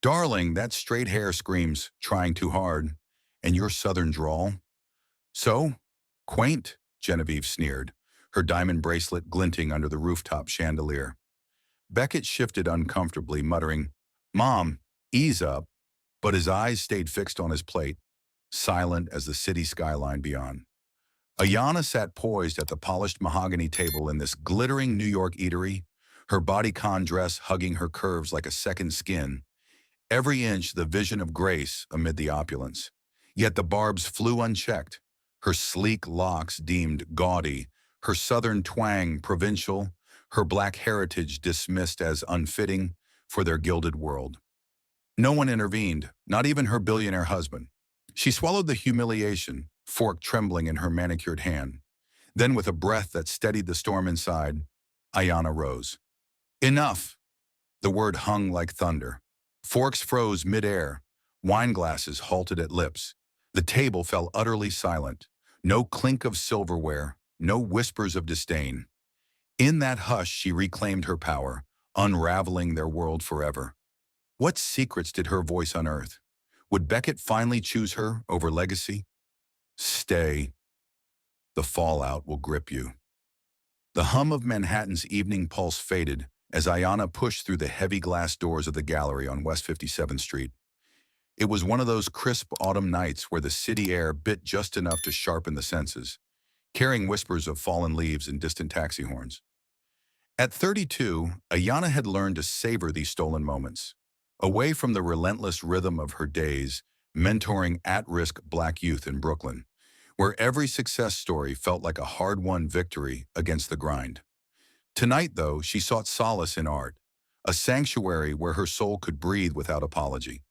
Darling, that straight hair screams, trying too hard. And your southern drawl? So? Quaint, Genevieve sneered, her diamond bracelet glinting under the rooftop chandelier. Beckett shifted uncomfortably, muttering, Mom, ease up, but his eyes stayed fixed on his plate, silent as the city skyline beyond. Ayana sat poised at the polished mahogany table in this glittering New York eatery, her bodycon dress hugging her curves like a second skin, every inch the vision of grace amid the opulence. Yet the barbs flew unchecked, her sleek locks deemed gaudy, her southern twang provincial, her black heritage dismissed as unfitting for their gilded world. No one intervened, not even her billionaire husband. She swallowed the humiliation, fork trembling in her manicured hand. Then, with a breath that steadied the storm inside, Ayana rose. Enough! The word hung like thunder. Forks froze midair. Wine glasses halted at lips. The table fell utterly silent. No clink of silverware, no whispers of disdain. In that hush, she reclaimed her power, unraveling their world forever. What secrets did her voice unearth? Would Beckett finally choose her over legacy? Stay. The fallout will grip you. The hum of Manhattan's evening pulse faded as Ayana pushed through the heavy glass doors of the gallery on West 57th Street. It was one of those crisp autumn nights where the city air bit just enough to sharpen the senses, carrying whispers of fallen leaves and distant taxi horns. At 32, Ayana had learned to savor these stolen moments. Away from the relentless rhythm of her days, mentoring at-risk Black youth in Brooklyn, where every success story felt like a hard-won victory against the grind. Tonight, though, she sought solace in art, a sanctuary where her soul could breathe without apology.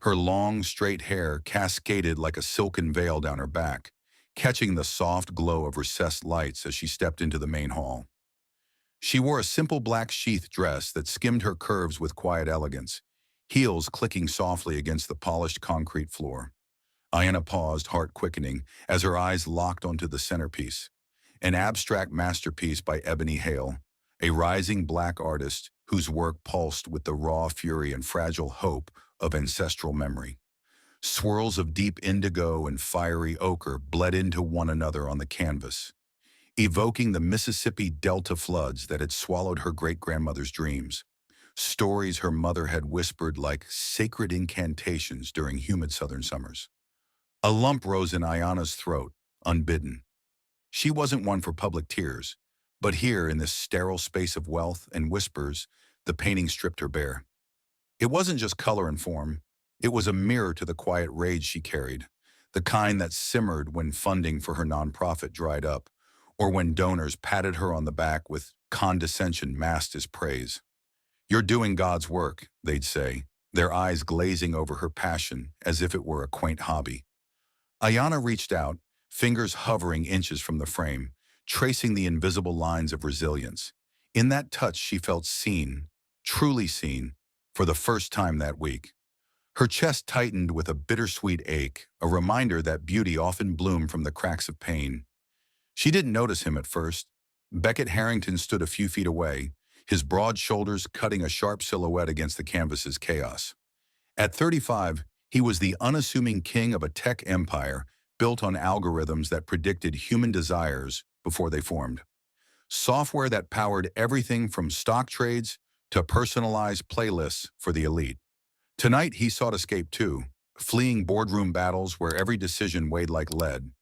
Her long, straight hair cascaded like a silken veil down her back, catching the soft glow of recessed lights as she stepped into the main hall. She wore a simple black sheath dress that skimmed her curves with quiet elegance, heels clicking softly against the polished concrete floor. Ayana paused, heart quickening, as her eyes locked onto the centerpiece, an abstract masterpiece by Ebony Hale, a rising Black artist whose work pulsed with the raw fury and fragile hope of ancestral memory. Swirls of deep indigo and fiery ochre bled into one another on the canvas, evoking the Mississippi Delta floods that had swallowed her great-grandmother's dreams, stories her mother had whispered like sacred incantations during humid southern summers. A lump rose in Ayana's throat, unbidden. She wasn't one for public tears, but here in this sterile space of wealth and whispers, the painting stripped her bare. It wasn't just color and form. It was a mirror to the quiet rage she carried, the kind that simmered when funding for her nonprofit dried up, or when donors patted her on the back with condescension masked as praise. You're doing God's work, they'd say, their eyes glazing over her passion as if it were a quaint hobby. Ayana reached out, fingers hovering inches from the frame, tracing the invisible lines of resilience. In that touch, she felt seen, truly seen, for the first time that week. Her chest tightened with a bittersweet ache, a reminder that beauty often bloomed from the cracks of pain. She didn't notice him at first. Beckett Harrington stood a few feet away, his broad shoulders cutting a sharp silhouette against the canvas's chaos. At 35, he was the unassuming king of a tech empire built on algorithms that predicted human desires before they formed. Software that powered everything from stock trades to personalized playlists for the elite. Tonight, he sought escape too, fleeing boardroom battles where every decision weighed like lead.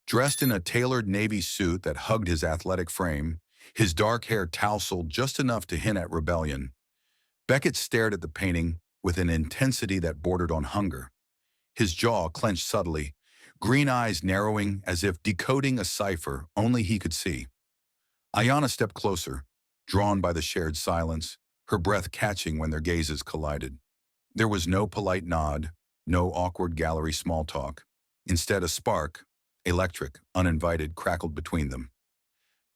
Dressed in a tailored navy suit that hugged his athletic frame, his dark hair tousled just enough to hint at rebellion, Beckett stared at the painting with an intensity that bordered on hunger. His jaw clenched subtly, green eyes narrowing as if decoding a cipher only he could see. Ayana stepped closer, drawn by the shared silence, her breath catching when their gazes collided. There was no polite nod, no awkward gallery small talk. Instead, a spark, electric, uninvited, crackled between them.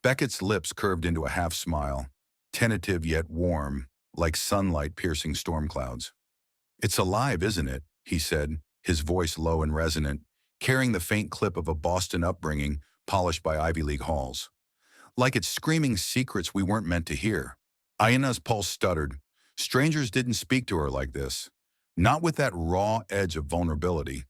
Beckett's lips curved into a half smile, tentative yet warm, like sunlight piercing storm clouds. "It's alive, isn't it?" he said, his voice low and resonant, carrying the faint clip of a Boston upbringing polished by Ivy League halls. "Like it's screaming secrets we weren't meant to hear." Ayana's pulse stuttered. Strangers didn't speak to her like this. not with that raw edge of vulnerability.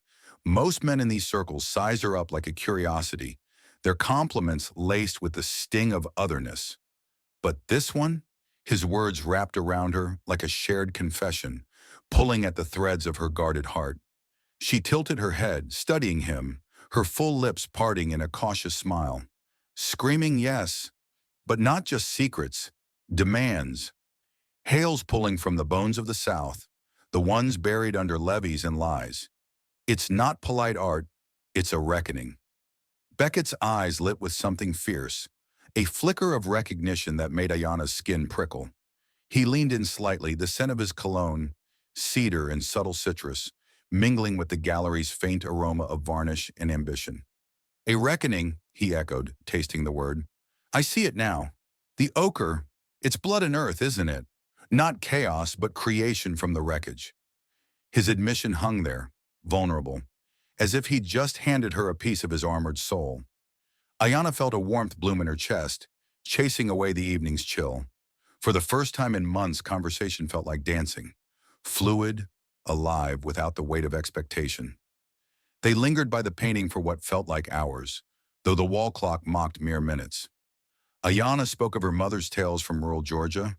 Most men in these circles size her up like a curiosity, their compliments laced with the sting of otherness. But this one, his words wrapped around her like a shared confession, pulling at the threads of her guarded heart. She tilted her head, studying him, her full lips parting in a cautious smile, screaming yes, but not just secrets, demands. Hails pulling from the bones of the South, the ones buried under levees and lies. It's not polite art, it's a reckoning. Beckett's eyes lit with something fierce, a flicker of recognition that made Ayana's skin prickle. He leaned in slightly, the scent of his cologne, cedar and subtle citrus, mingling with the gallery's faint aroma of varnish and ambition. A reckoning, he echoed, tasting the word. I see it now. The ochre, it's blood and earth, isn't it? Not chaos, but creation from the wreckage. His admission hung there, vulnerable, as if he'd just handed her a piece of his armored soul. Ayana felt a warmth bloom in her chest, chasing away the evening's chill. For the first time in months, conversation felt like dancing, fluid, alive, without the weight of expectation. They lingered by the painting for what felt like hours, though the wall clock mocked mere minutes. Ayana spoke of her mother's tales from rural Georgia,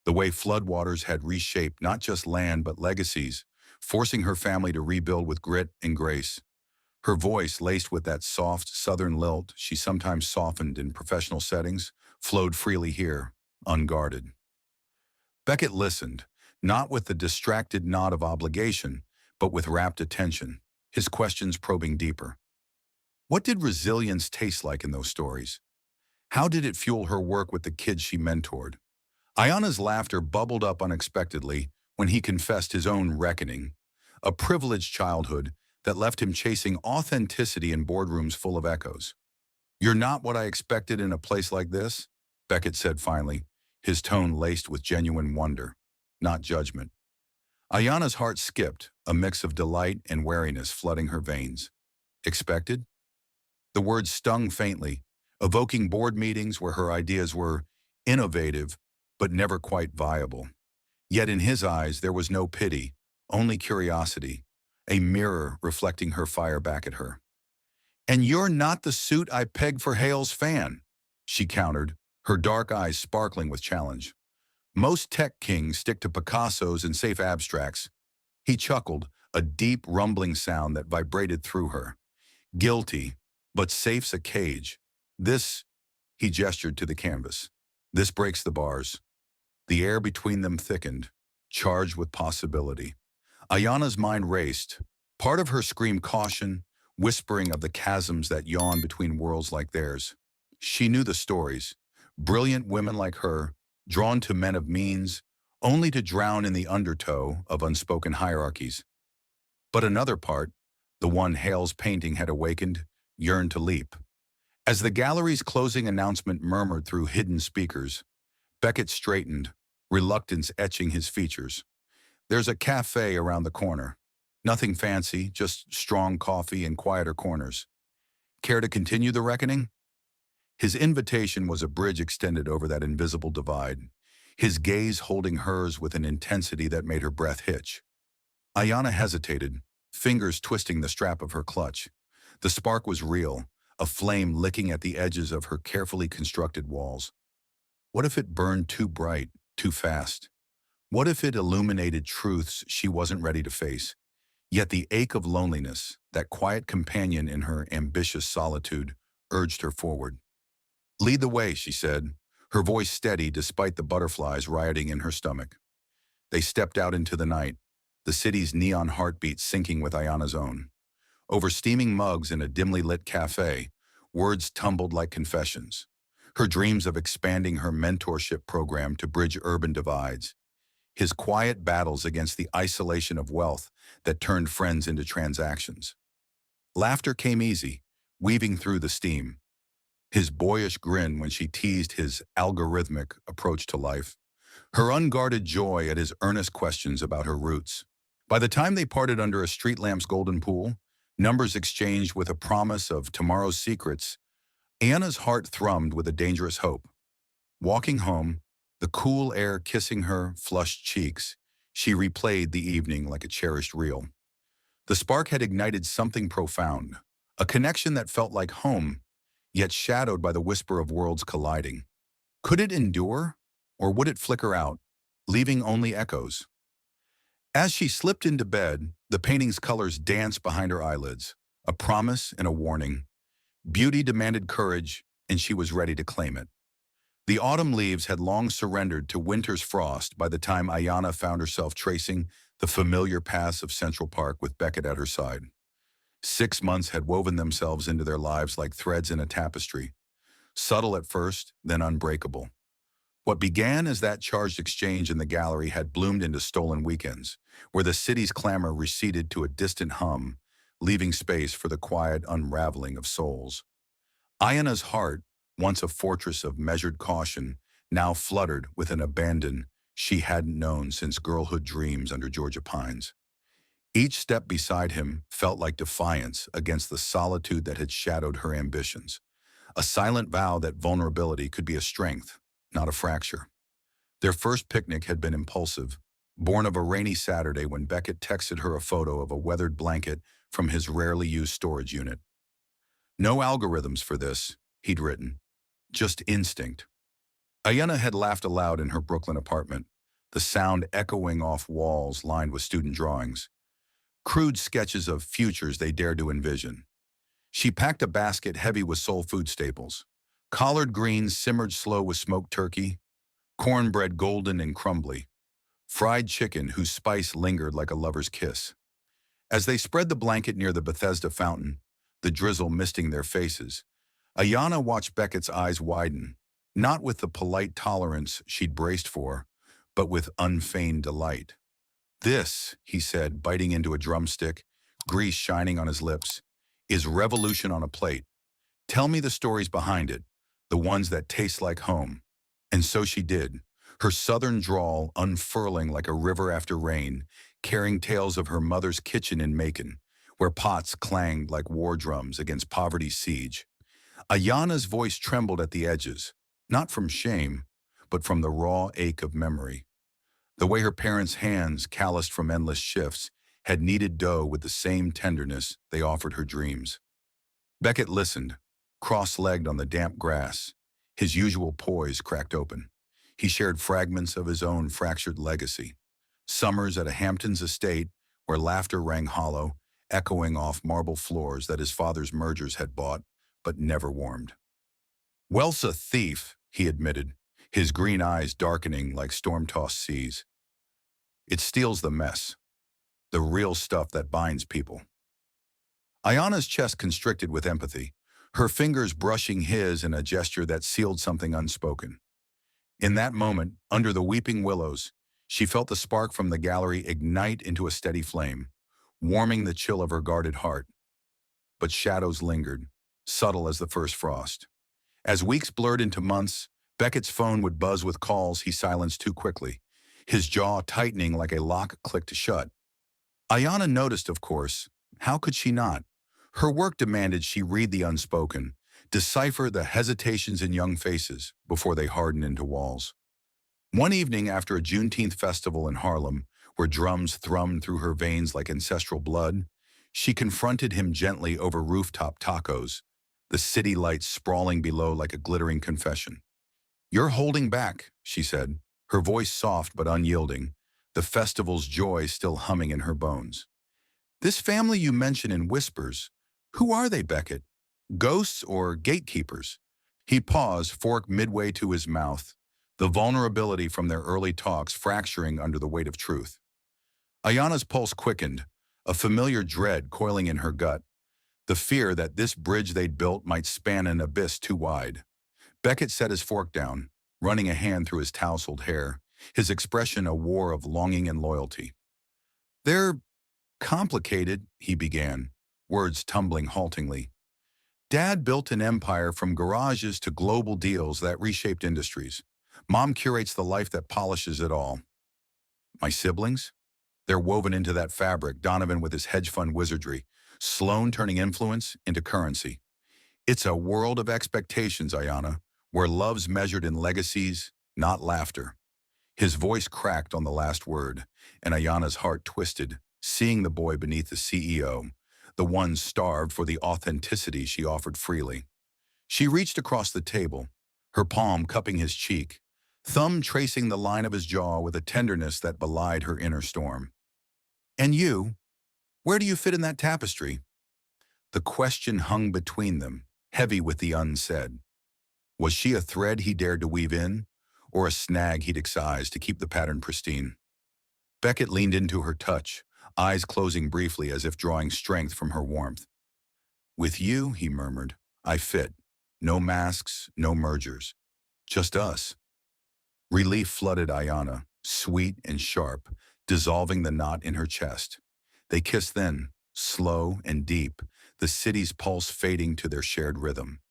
the way floodwaters had reshaped not just land but legacies, forcing her family to rebuild with grit and grace. Her voice, laced with that soft southern lilt she sometimes softened in professional settings, flowed freely here, unguarded. Beckett listened, not with the distracted nod of obligation, but with rapt attention, his questions probing deeper. What did resilience taste like in those stories? How did it fuel her work with the kids she mentored? Ayana's laughter bubbled up unexpectedly when he confessed his own reckoning, a privileged childhood that left him chasing authenticity in boardrooms full of echoes. You're not what I expected in a place like this, Beckett said finally, his tone laced with genuine wonder, not judgment. Ayana's heart skipped, a mix of delight and wariness flooding her veins. Expected? The words stung faintly, evoking board meetings where her ideas were innovative but never quite viable. Yet in his eyes there was no pity, only curiosity, a mirror reflecting her fire back at her. And you're not the suit I pegged for Hale's fan, she countered, her dark eyes sparkling with challenge. Most tech kings stick to Picassos and safe abstracts. He chuckled, a deep rumbling sound that vibrated through her. Guilty, but safe's a cage. This, he gestured to the canvas. This breaks the bars. The air between them thickened, charged with possibility. Ayana's mind raced. Part of her screamed caution, whispering of the chasms that yawn between worlds like theirs. She knew the stories. Brilliant women like her, drawn to men of means, only to drown in the undertow of unspoken hierarchies. But another part, the one Hale's painting had awakened, yearned to leap. As the gallery's closing announcement murmured through hidden speakers, Beckett straightened, reluctance etching his features. There's a cafe around the corner. Nothing fancy, just strong coffee and quieter corners. Care to continue the reckoning? His invitation was a bridge extended over that invisible divide, his gaze holding hers with an intensity that made her breath hitch. Ayana hesitated, fingers twisting the strap of her clutch. The spark was real, a flame licking at the edges of her carefully constructed walls. What if it burned too bright, too fast? What if it illuminated truths she wasn't ready to face? Yet the ache of loneliness, that quiet companion in her ambitious solitude, urged her forward. Lead the way, she said, her voice steady despite the butterflies rioting in her stomach. They stepped out into the night, the city's neon heartbeat syncing with Ayana's own. Over steaming mugs in a dimly lit cafe, words tumbled like confessions. Her dreams of expanding her mentorship program to bridge urban divides. His quiet battles against the isolation of wealth that turned friends into transactions. Laughter came easy, weaving through the steam. His boyish grin when she teased his algorithmic approach to life. Her unguarded joy at his earnest questions about her roots. By the time they parted under a street lamp's golden pool, numbers exchanged with a promise of tomorrow's secrets, Ayana's heart thrummed with a dangerous hope. Walking home, the cool air kissing her flushed cheeks, She replayed the evening like a cherished reel. The spark had ignited something profound, a connection that felt like home, yet shadowed by the whisper of worlds colliding. Could it endure, or would it flicker out, leaving only echoes? As she slipped into bed, the painting's colors danced behind her eyelids, a promise and a warning. Beauty demanded courage, and she was ready to claim it. The autumn leaves had long surrendered to winter's frost by the time Ayana found herself tracing the familiar paths of Central Park with Beckett at her side. 6 months had woven themselves into their lives like threads in a tapestry, subtle at first, then unbreakable. What began as that charged exchange in the gallery had bloomed into stolen weekends, where the city's clamor receded to a distant hum, leaving space for the quiet unraveling of souls. Ayana's heart, once a fortress of measured caution, now fluttered with an abandon she hadn't known since girlhood dreams under Georgia pines. Each step beside him felt like defiance against the solitude that had shadowed her ambitions, a silent vow that vulnerability could be a strength, not a fracture. Their first picnic had been impulsive, born of a rainy Saturday when Beckett texted her a photo of a weathered blanket from his rarely used storage unit. No algorithms for this, he'd written. Just instinct. Ayana had laughed aloud in her Brooklyn apartment, the sound echoing off walls lined with student drawings, crude sketches of futures they dared to envision. She packed a basket heavy with soul food staples, collard greens simmered slow with smoked turkey, cornbread golden and crumbly, fried chicken whose spice lingered like a lover's kiss. As they spread the blanket near the Bethesda fountain, the drizzle misting their faces, Ayana watched Beckett's eyes widen, not with the polite tolerance she'd braced for, but with unfeigned delight. "This," he said, biting into a drumstick, grease shining on his lips, "is revolution on a plate. Tell me the stories behind it, the ones that taste like home." And so she did, her southern drawl unfurling like a river after rain, carrying tales of her mother's kitchen in Macon, where pots clanged like war drums against poverty's siege. Ayana's voice trembled at the edges, not from shame, but from the raw ache of memory. The way her parents' hands, calloused from endless shifts, had kneaded dough with the same tenderness they offered her dreams. Beckett listened, cross-legged on the damp grass, his usual poise cracked open. He shared fragments of his own fractured legacy. Summers at a Hamptons estate where laughter rang hollow, echoing off marble floors that his father's mergers had bought but never warmed. "Wealth's a thief," he admitted, his green eyes darkening like storm-tossed seas. "It steals the mess, the real stuff that binds people." Ayana's chest constricted with empathy, her fingers brushing his in a gesture that sealed something unspoken. In that moment, under the weeping willows, she felt the spark from the gallery ignite into a steady flame, warming the chill of her guarded heart. But shadows lingered, subtle as the first frost. As weeks blurred into months, Beckett's phone would buzz with calls he silenced too quickly, his jaw tightening like a lock clicked shut. Ayana noticed, of course. How could she not? Her work demanded she read the unspoken, decipher the hesitations in young faces before they hardened into walls. One evening after a Juneteenth festival in Harlem, where drums thrummed through her veins like ancestral blood, she confronted him gently over rooftop tacos, the city lights sprawling below like a glittering confession. "You're holding back," she said, her voice soft but unyielding, the festival's joy still humming in her bones. "This family you mention in whispers, who are they, Beckett? Ghosts or gatekeepers?" He paused, fork midway to his mouth, the vulnerability from their early talks fracturing under the weight of truth. Ayana's pulse quickened, a familiar dread coiling in her gut, the fear that this bridge they'd built might span an abyss too wide. Beckett set his fork down, running a hand through his tousled hair, his expression a war of longing and loyalty. "They're complicated," he began, words tumbling haltingly. "Dad built an empire from garages to global deals that reshaped industries. Mom curates the life that polishes it all. My siblings? They're woven into that fabric, Donovan with his hedge fund wizardry, Sloan turning influence into currency. It's a world of expectations, Ayana, where love's measured in legacies, not laughter." His voice cracked on the last word, and Ayana's heart twisted, seeing the boy beneath the CEO, the one starved for the authenticity she offered freely. She reached across the table, her palm cupping his cheek, thumb tracing the line of his jaw with a tenderness that belied her inner storm. "And you? Where do you fit in that tapestry?" The question hung between them, heavy with the unsaid. Was she a thread he dared to weave in, or a snag he'd excise to keep the pattern pristine? Beckett leaned into her touch, eyes closing briefly as if drawing strength from her warmth. "With you," he murmured, "I fit. No masks, no mergers. Just us." Relief flooded Ayana, sweet and sharp, dissolving the knot in her chest. They kissed then, slow and deep, the city's pulse fading to their shared rhythm.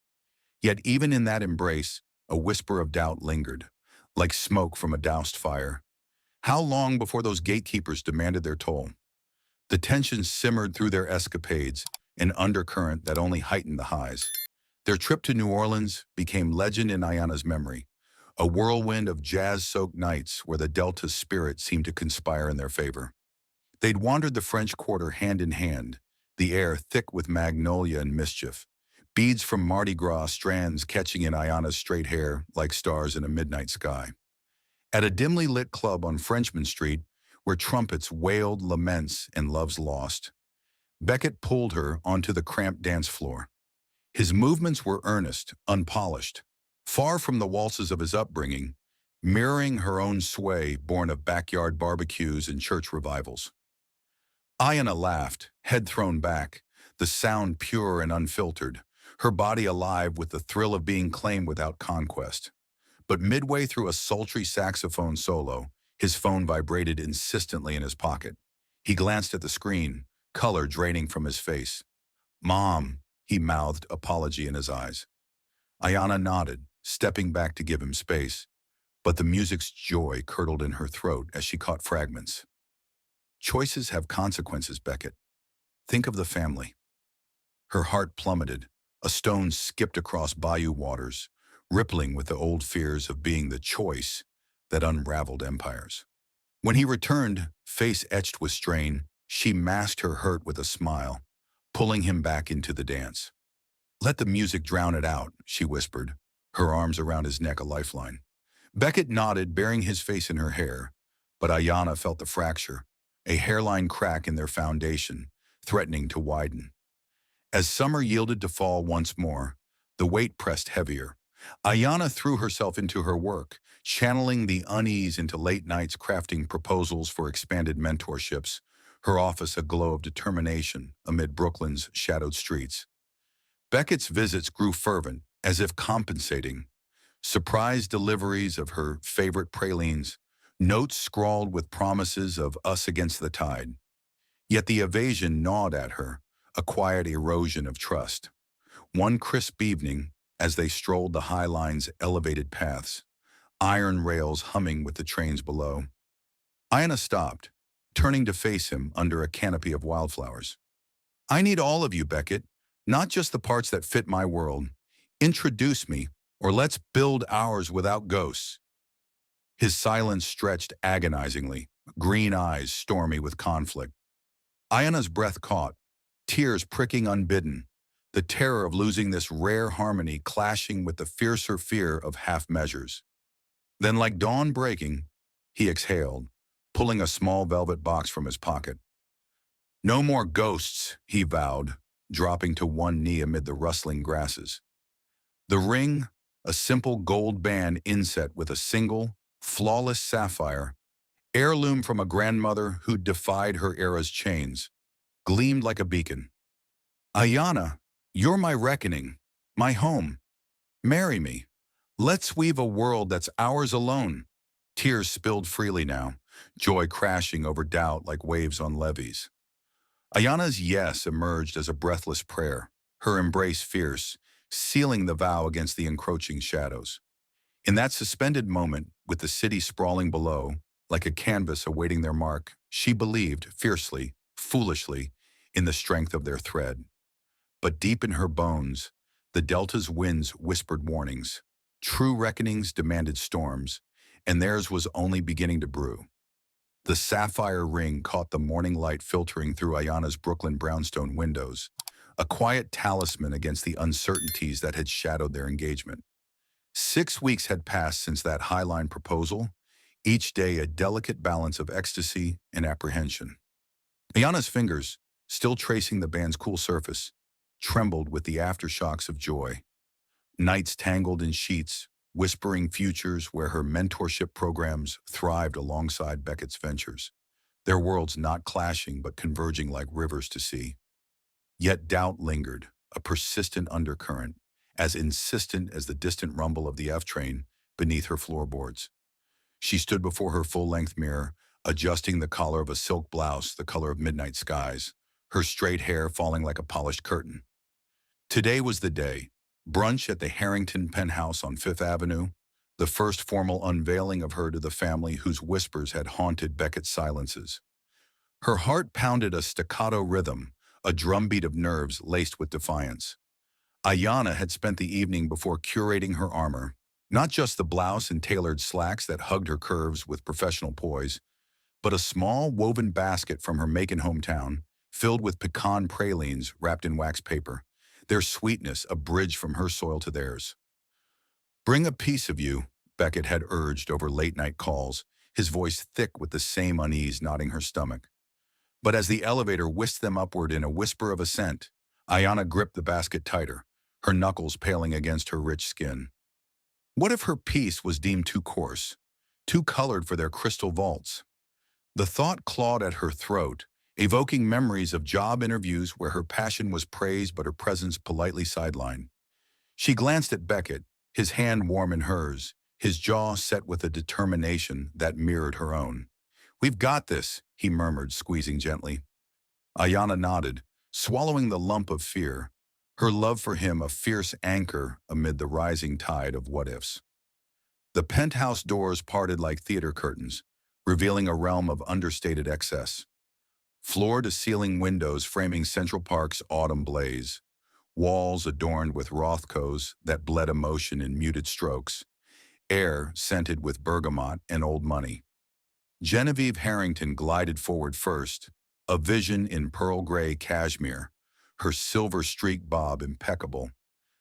Yet even in that embrace, a whisper of doubt lingered, like smoke from a doused fire. How long before those gatekeepers demanded their toll? The tension simmered through their escapades, an undercurrent that only heightened the highs. Their trip to New Orleans became legend in Ayana's memory, a whirlwind of jazz-soaked nights where the Delta's spirit seemed to conspire in their favor. They'd wandered the French Quarter hand in hand, the air thick with magnolia and mischief, beads from Mardi Gras strands catching in Ayana's straight hair like stars in a midnight sky. At a dimly lit club on Frenchman Street, where trumpets wailed laments and loves lost, Beckett pulled her onto the cramped dance floor. His movements were earnest, unpolished, far from the waltzes of his upbringing, mirroring her own sway born of backyard barbecues and church revivals. Ayana laughed, head thrown back, the sound pure and unfiltered, her body alive with the thrill of being claimed without conquest. But midway through a sultry saxophone solo, his phone vibrated insistently in his pocket. He glanced at the screen, color draining from his face. "Mom," he mouthed, apology in his eyes. Ayana nodded, stepping back to give him space, but the music's joy curdled in her throat as she caught fragments. "Choices have consequences, Beckett. Think of the family." Her heart plummeted. A stone skipped across bayou waters, rippling with the old fears of being the choice that unraveled empires. When he returned, face etched with strain, she masked her hurt with a smile, pulling him back into the dance. "Let the music drown it out," she whispered, her arms around his neck a lifeline. Beckett nodded, burying his face in her hair, but Ayana felt the fracture, a hairline crack in their foundation, threatening to widen. As summer yielded to fall once more, the weight pressed heavier. Ayana threw herself into her work, channeling the unease into late nights crafting proposals for expanded mentorships, her office a glow of determination amid Brooklyn's shadowed streets. Beckett's visits grew fervent, as if compensating. Surprise deliveries of her favorite pralines, notes scrawled with promises of us against the tide. Yet the evasion gnawed at her, a quiet erosion of trust. One crisp evening, as they strolled the High Line's elevated paths, iron rails humming with the trains below, Ayana stopped, turning to face him under a canopy of wildflowers. "I need all of you, Beckett, not just the parts that fit my world. Introduce me, or let's build ours without ghosts." His silence stretched agonizingly, green eyes stormy with conflict. Ayana's breath caught, tears pricking unbidden, the terror of losing this rare harmony clashing with the fiercer fear of half measures. Then, like dawn breaking, he exhaled, pulling a small velvet box from his pocket. "No more ghosts," he vowed, dropping to one knee amid the rustling grasses. The ring, a simple gold band inset with a single, flawless sapphire, heirloom from a grandmother who'd defied her era's chains, gleamed like a beacon. "Ayana, you're my reckoning, my home. Marry me. Let's weave a world that's ours alone." Tears spilled freely now, joy crashing over doubt like waves on levees. Ayana's yes emerged as a breathless prayer, her embrace fierce, sealing the vow against the encroaching shadows. In that suspended moment, with the city sprawling below, like a canvas awaiting their mark, she believed, fiercely, foolishly, in the strength of their thread. But deep in her bones, the Delta's winds whispered warnings. True reckonings demanded storms, and theirs was only beginning to brew. The sapphire ring caught the morning light filtering through Ayana's Brooklyn brownstone windows, a quiet talisman against the uncertainties that had shadowed their engagement. 6 weeks had passed since that highline proposal, each day a delicate balance of ecstasy and apprehension. Ayana's fingers, still tracing the band's cool surface, trembled with the aftershocks of joy. Nights tangled in sheets, whispering futures where her mentorship programs thrived alongside Beckett's ventures, their worlds not clashing but converging like rivers to sea. Yet doubt lingered, a persistent undercurrent, as insistent as the distant rumble of the F train beneath her floorboards. She stood before her full-length mirror, adjusting the collar of a silk blouse the color of midnight skies, her straight hair falling like a polished curtain. Today was the day. Brunch at the Harrington penthouse on Fifth Avenue, the first formal unveiling of her to the family whose whispers had haunted Beckett's silences. Her heart pounded a staccato rhythm, a drumbeat of nerves laced with defiance. Ayana had spent the evening before curating her armor, not just the blouse and tailored slacks that hugged her curves with professional poise, but a small woven basket from her Macon hometown, filled with pecan pralines wrapped in wax paper, their sweetness a bridge from her soil to theirs. "Bring a piece of you," Beckett had urged over late-night calls, his voice thick with the same unease knotting her stomach. But as the elevator whisked them upward in a whisper of assent, Ayana gripped the basket tighter, her knuckles paling against her rich skin. What if her piece was deemed too coarse, too colored for their crystal vaults? The thought clawed at her throat, evoking memories of job interviews where her passion was praised but her presence politely sidelined. She glanced at Beckett, his hand warm in hers, his jaw set with a determination that mirrored her own. "We've got this," he murmured, squeezing gently. Ayana nodded, swallowing the lump of fear, her love for him a fierce anchor amid the rising tide of what-ifs. The penthouse doors parted like theater curtains, revealing a realm of understated excess. Floor-to-ceiling windows framing Central Park's autumn blaze, walls adorned with Rothkos that bled emotion in muted strokes, air scented with bergamot and old money. Genevieve Harrington glided forward first, a vision in pearl gray cashmere, her silver-streaked bob impeccable,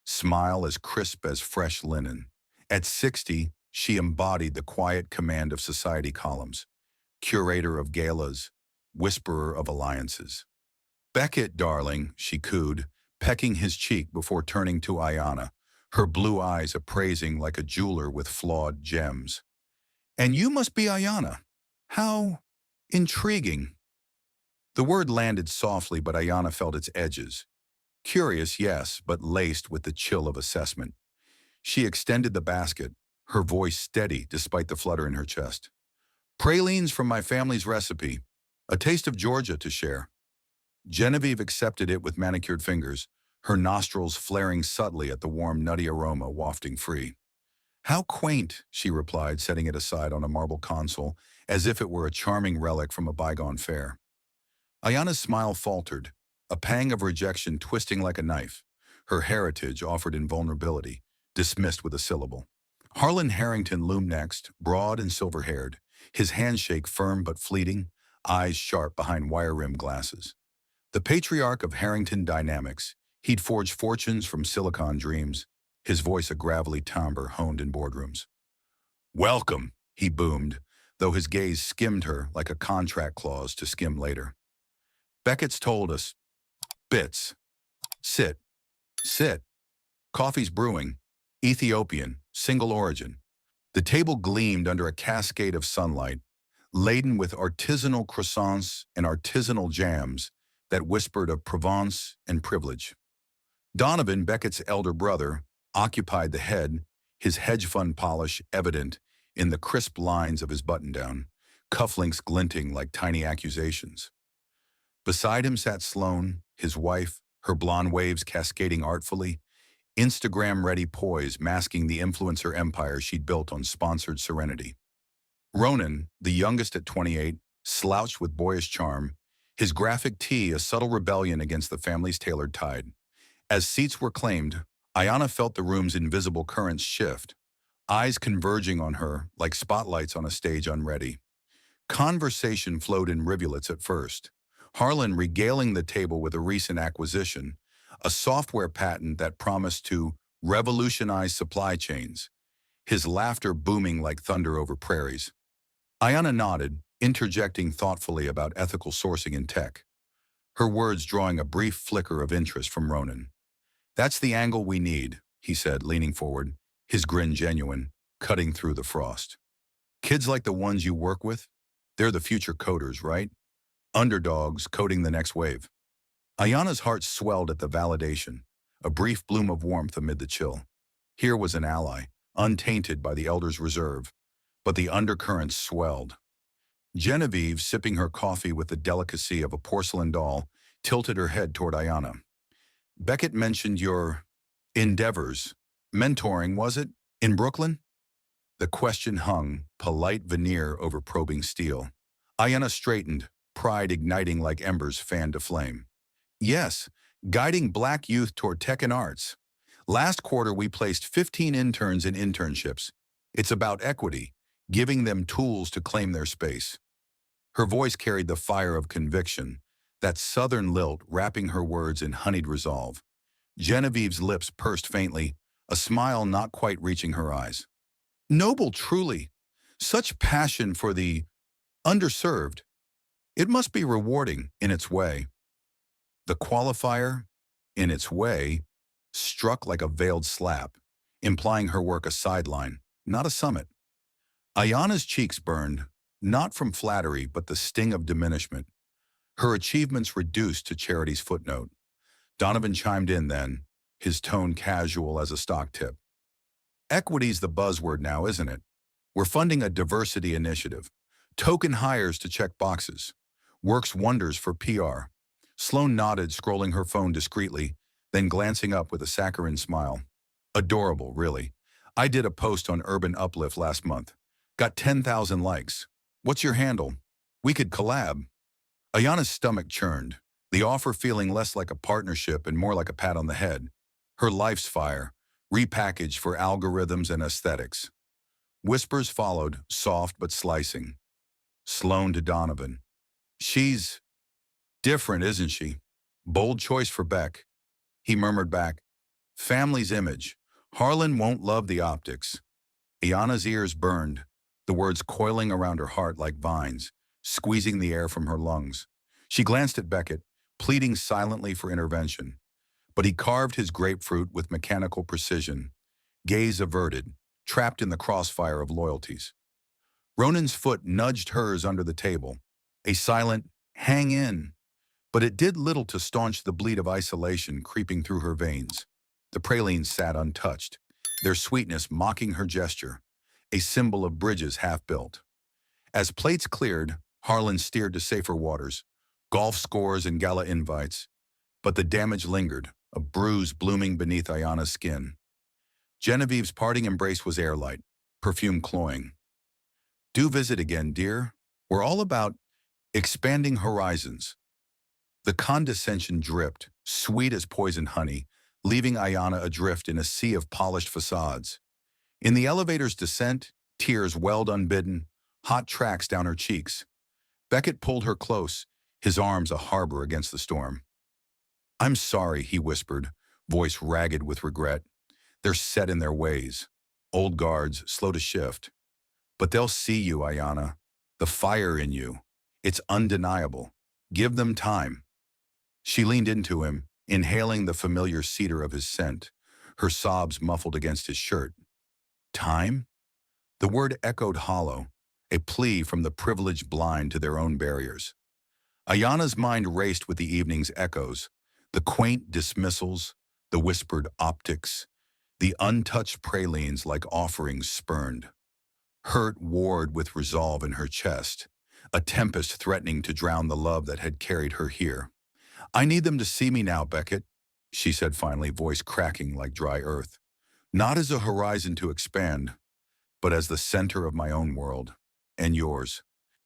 smile as crisp as fresh linen. At 60, she embodied the quiet command of society columns, curator of galas, whisperer of alliances. "Beckett, darling," she cooed, pecking his cheek before turning to Ayana, her blue eyes appraising like a jeweler with flawed gems. "And you must be Ayana. How intriguing." The word landed softly, but Ayana felt its edges. Curious, yes, but laced with the chill of assessment. She extended the basket, her voice steady despite the flutter in her chest. "Pralines from my family's recipe. A taste of Georgia to share." Genevieve accepted it with manicured fingers, her nostrils flaring subtly at the warm, nutty aroma wafting free. "How quaint," she replied, setting it aside on a marble console, as if it were a charming relic from a bygone fair. Ayana's smile faltered, a pang of rejection twisting like a knife, her heritage offered in vulnerability, dismissed with a syllable. Harlan Harrington loomed next, broad and silver-haired, his handshake firm but fleeting, eyes sharp behind wire-rimmed glasses. The patriarch of Harrington Dynamics, he'd forged fortunes from Silicon Dreams, his voice a gravelly timbre honed in boardrooms. "Welcome," he boomed, though his gaze skimmed her like a contract clause to skim later. "Beckett's told us. Bits. Sit. Sit. Coffee's brewing. Ethiopian, single origin." The table gleamed under a cascade of sunlight, laden with artisanal croissants and artisanal jams that whispered of Provence and privilege. Donovan, Beckett's elder brother, occupied the head, his hedge fund polish evident in the crisp lines of his button-down, cufflinks glinting like tiny accusations. Beside him sat Sloane, his wife, her blonde waves cascading artfully, Instagram-ready poise masking the influencer empire she'd built on sponsored serenity. Ronan, the youngest at 28, slouched with boyish charm, his graphic tee a subtle rebellion against the family's tailored tide. As seats were claimed, Ayana felt the room's invisible currents shift, eyes converging on her like spotlights on a stage unready. Conversation flowed in rivulets at first. Harlan regaling the table with a recent acquisition, a software patent that promised to revolutionize supply chains, his laughter booming like thunder over prairies. Ayana nodded, interjecting thoughtfully about ethical sourcing in tech, her words drawing a brief flicker of interest from Ronan. "That's the angle we need," he said, leaning forward, his grin genuine, cutting through the frost. "Kids like the ones you work with, they're the future coders, right? Underdogs coding the next wave." Ayana's heart swelled at the validation, a brief bloom of warmth amid the chill. Here was an ally, untainted by the elder's reserve, but the undercurrents swelled. Genevieve, sipping her coffee with the delicacy of a porcelain doll, tilted her head toward Ayana. "Beckett mentioned your endeavors. Mentoring, was it? In Brooklyn?" The question hung, polite veneer over probing steel. Ayana straightened, pride igniting like embers fanned to flame. "Yes, guiding Black youth toward tech and arts. Last quarter we placed 15 interns in internships. It's about equity, giving them tools to claim their space." Her voice carried the fire of conviction, that southern lilt wrapping her words in honeyed resolve. Genevieve's lips pursed faintly, a smile not quite reaching her eyes. "Noble, truly. Such passion for the underserved. It must be rewarding in its way." The qualifier, in its way, struck like a veiled slap, implying her work a sideline, not a summit. Ayana's cheeks burned, not from flattery but the sting of diminishment. Her achievements reduced to charity's footnote. Donovan chimed in then, his tone casual as a stock tip. "Equity's the buzzword now, isn't it? We're funding a diversity initiative. Token hires to check boxes. Works wonders for PR." Sloane nodded, scrolling her phone discreetly, then glancing up with a saccharine smile. "Adorable, really. I did a post on Urban Uplift last month. Got 10,000 likes. What's your handle? We could collab." Ayana's stomach churned, the offer feeling less like a partnership and more like a pat on the head. Her life's fire, repackaged for algorithms and aesthetics. Whispers followed, soft but slicing. Sloane to Donovan. "She's different, isn't she? Bold choice for Beck." He murmured back, "Family's image. Harlan won't love the optics." Ayana's ears burned, the words coiling around her heart like vines, squeezing the air from her lungs. She glanced at Beckett, pleading silently for intervention. But he carved his grapefruit with mechanical precision, gaze averted, trapped in the crossfire of loyalties. Ronan's foot nudged hers under the table, a silent, "hang in," but it did little to staunch the bleed of isolation creeping through her veins. The pralines sat untouched, their sweetness mocking her gesture, a symbol of bridges half-built. As plates cleared, Harlan steered to safer waters, golf scores and gala invites, but the damage lingered, a bruise blooming beneath Ayana's skin. Genevieve's parting embrace was airlight, perfume cloying. "Do visit again, dear. We're all about expanding horizons." The condescension dripped, sweet as poisoned honey, leaving Ayana adrift in a sea of polished facades. In the elevator's descent, tears welled unbidden, hot tracks down her cheeks. Beckett pulled her close, his arms a harbor against the storm. "I'm sorry," he whispered, voice ragged with regret. "They're set in their ways. Old guards, slow to shift. But they'll see you, Ayana. The fire in you. It's undeniable. Give them time." She leaned into him, inhaling the familiar cedar of his scent, her sobs muffled against his shirt. "Time?" The word echoed hollow, a plea from the privileged blind to their own barriers. Ayana's mind raced with the evening's echoes, the quaint dismissals, the whispered optics, the untouched pralines like offerings spurned. Hurt warred with resolve in her chest, a tempest threatening to drown the love that had carried her here. "I need them to see me now, Beckett," she said finally, voice cracking like dry earth. "Not as a horizon to expand, but as the center of my own world, and yours."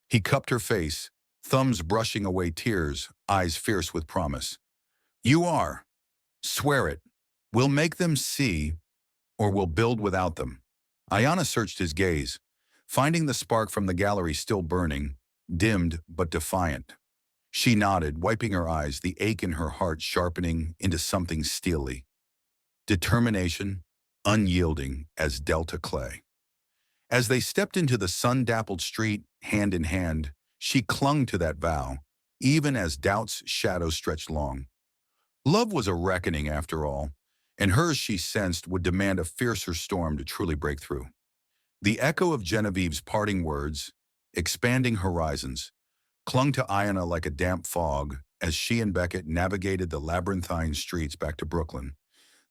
He cupped her face, thumbs brushing away tears, eyes fierce with promise. "You are. Swear it. We'll make them see, or we'll build without them. Ayana searched his gaze, finding the spark from the gallery still burning, dimmed but defiant. She nodded, wiping her eyes, the ache in her heart sharpening into something steely. Determination, unyielding as delta clay. As they stepped into the sun-dappled street, hand in hand, she clung to that vow, even as doubt's shadow stretched long. Love was a reckoning after all, and hers, she sensed, would demand a fiercer storm to truly break through. The echo of Genevieve's parting words, expanding horizons, clung to Ayana like a damp fog as she and Beckett navigated the labyrinthine streets back to Brooklyn,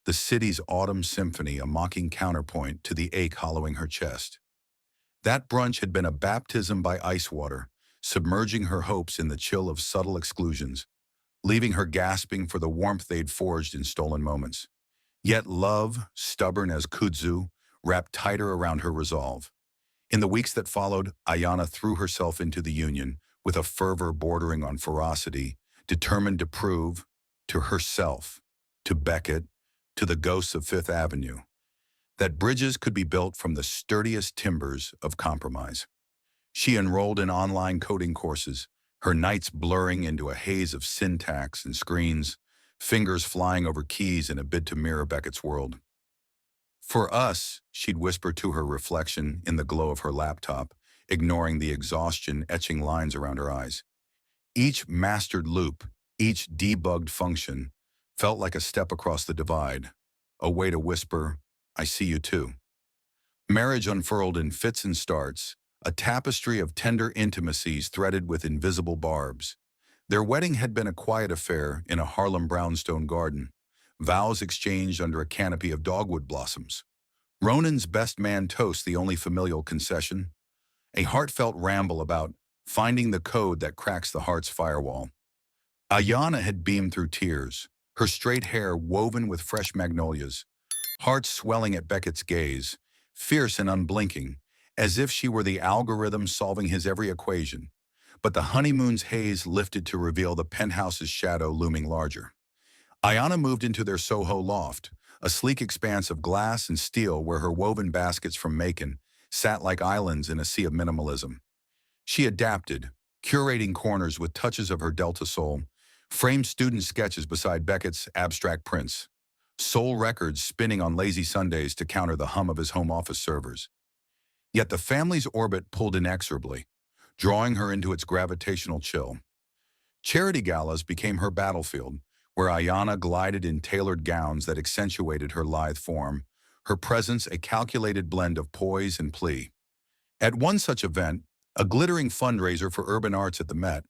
the city's autumn symphony a mocking counterpoint to the ache hollowing her chest. That brunch had been a baptism by ice water, submerging her hopes in the chill of subtle exclusions, leaving her gasping for the warmth they'd forged in stolen moments. Yet love, stubborn as kudzu, wrapped tighter around her resolve. In the weeks that followed, Ayana threw herself into the union with a fervor bordering on ferocity, determined to prove, to herself, to Beckett, to the ghosts of Fifth Avenue, that bridges could be built from the sturdiest timbers of compromise. She enrolled in online coding courses, her nights blurring into a haze of syntax and screens, fingers flying over keys in a bid to mirror Beckett's world. For us, she'd whisper to her reflection in the glow of her laptop, ignoring the exhaustion etching lines around her eyes. Each mastered loop, each debugged function, felt like a step across the divide, a way to whisper, "I see you too." Marriage unfurled in fits and starts, a tapestry of tender intimacies threaded with invisible barbs. Their wedding had been a quiet affair in a Harlem brownstone garden, vows exchanged under a canopy of dogwood blossoms. Ronan's best man toast the only familial concession, a heartfelt ramble about finding the code that cracks the heart's firewall. Ayana had beamed through tears, her straight hair woven with fresh magnolias, heart swelling at Beckett's gaze, fierce and unblinking, as if she were the algorithm solving his every equation. But the honeymoon's haze lifted to reveal the penthouse's shadow looming larger. Ayana moved into their Soho loft, a sleek expanse of glass and steel where her woven baskets from Macon sat like islands in a sea of minimalism. She adapted, curating corners with touches of her Delta soul, framed student sketches beside Beckett's abstract prints, soul records spinning on lazy Sundays to counter the hum of his home office servers. Yet the family's orbit pulled inexorably, drawing her into its gravitational chill. Charity galas became her battlefield, where Ayana glided in tailored gowns that accentuated her lithe form, her presence a calculated blend of poise and plea. At one such event, a glittering fundraiser for urban arts at the Met,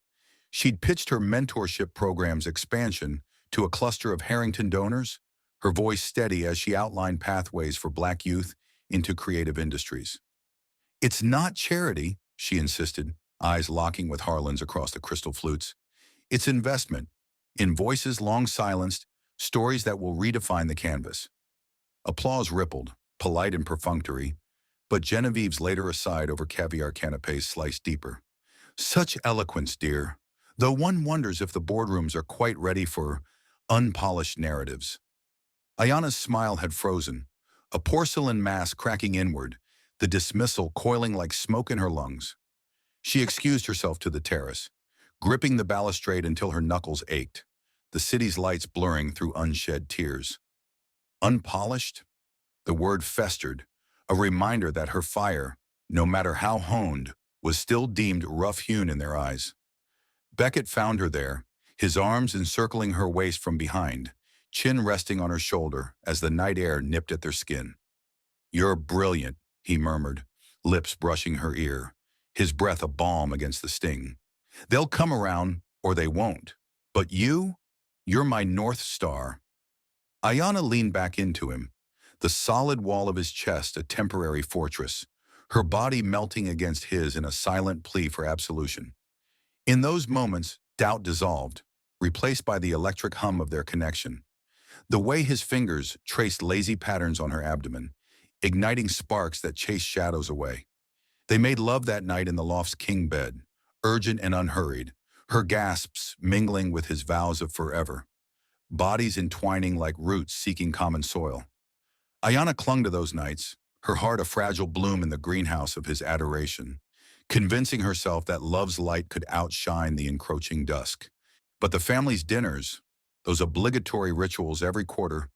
she'd pitched her mentorship program's expansion to a cluster of Harrington donors, her voice steady as she outlined pathways for Black youth into creative industries. "It's not charity," she insisted, eyes locking with Harlan's across the crystal flutes. "It's investment, in voices long silenced, stories that will redefine the canvas." Applause rippled, polite and perfunctory, but Genevieve's later aside over caviar canapes sliced deeper. "Such eloquence, dear, though one wonders if the boardrooms are quite ready for unpolished narratives." Ayana's smile had frozen, a porcelain mask cracking inward, the dismissal coiling like smoke in her lungs. She excused herself to the terrace, gripping the balustrade until her knuckles ached, the city's lights blurring through unshed tears. Unpolished? The word festered, a reminder that her fire, no matter how honed, was still deemed rough-hewn in their eyes. Beckett found her there, his arms encircling her waist from behind, chin resting on her shoulder as the night air nipped at their skin. "You're brilliant," he murmured, lips brushing her ear, his breath a balm against the sting. "They'll come around, or they won't. But you're my North Star." Ayana leaned back into him, the solid wall of his chest a temporary fortress, her body melting against his in a silent plea for absolution. In those moments, doubt dissolved, replaced by the electric hum of their connection. The way his fingers traced lazy patterns on her abdomen, igniting sparks that chased shadows away. They made love that night in the loft's king bed, urgent and unhurried, her gasps mingling with his vows of forever, bodies entwining like roots seeking common soil. Ayana clung to those nights, her heart a fragile bloom in the greenhouse of his adoration, convincing herself that love's light could outshine the encroaching dusk. But the family's dinners, those obligatory rituals every quarter,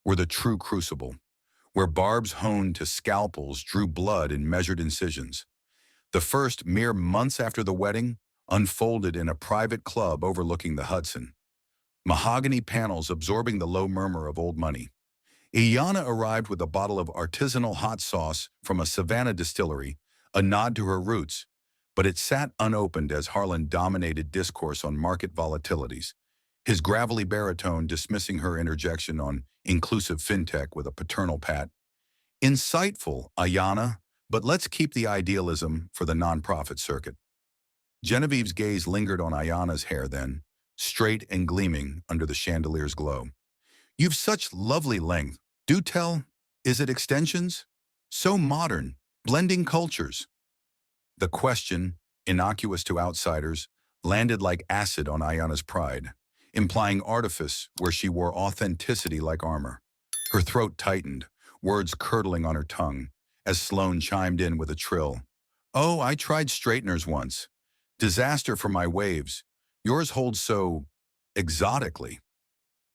were the true crucible, where barbs honed to scalpels drew blood in measured incisions. The first, mere months after the wedding, unfolded in a private club overlooking the Hudson, mahogany panels absorbing the low murmur of old money. Ayana arrived with a bottle of artisanal hot sauce from a Savannah distillery, a nod to her roots, but it sat unopened as Harlan dominated discourse on market volatilities, his gravelly baritone dismissing her interjection on inclusive fintech with a paternal pat. Insightful, Ayana, but let's keep the idealism for the nonprofit circuit. Genevieve's gaze lingered on Ayana's hair then, straight and gleaming under the chandelier's glow. You've such lovely length. Do tell, is it extensions? So modern, blending cultures. The question, innocuous to outsiders, landed like acid on Ayana's pride, implying artifice where she wore authenticity like armor. Her throat tightened, words curdling on her tongue, as Sloane chimed in with a trill. Oh, I tried straighteners once. Disaster for my waves. Yours holds so exotically.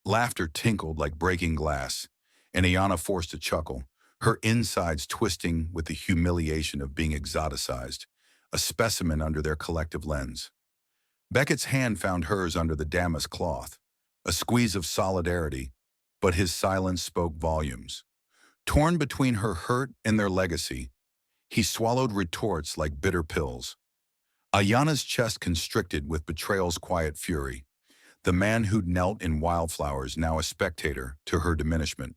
Laughter tinkled like breaking glass, and Ayana forced a chuckle, her insides twisting with the humiliation of being exoticized, a specimen under their collective lens. Beckett's hand found hers under the damask cloth, a squeeze of solidarity, but his silence spoke volumes. Torn between her hurt and their legacy, he swallowed retorts like bitter pills. Ayana's chest constricted with betrayal's quiet fury, the man who'd knelt in wildflowers now a spectator to her diminishment.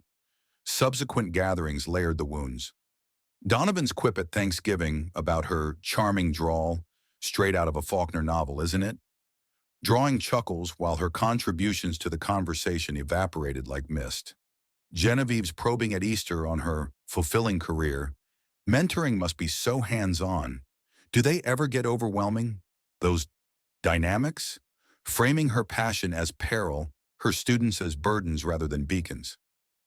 Subsequent gatherings layered the wounds. Donovan's quip at Thanksgiving about her charming drawl, straight out of a Faulkner novel, isn't it? Drawing chuckles while her contributions to the conversation evaporated like mist. Genevieve's probing at Easter on her fulfilling career. Mentoring must be so hands-on. Do they ever get overwhelming? Those dynamics? Framing her passion as peril, her students as burdens rather than beacons.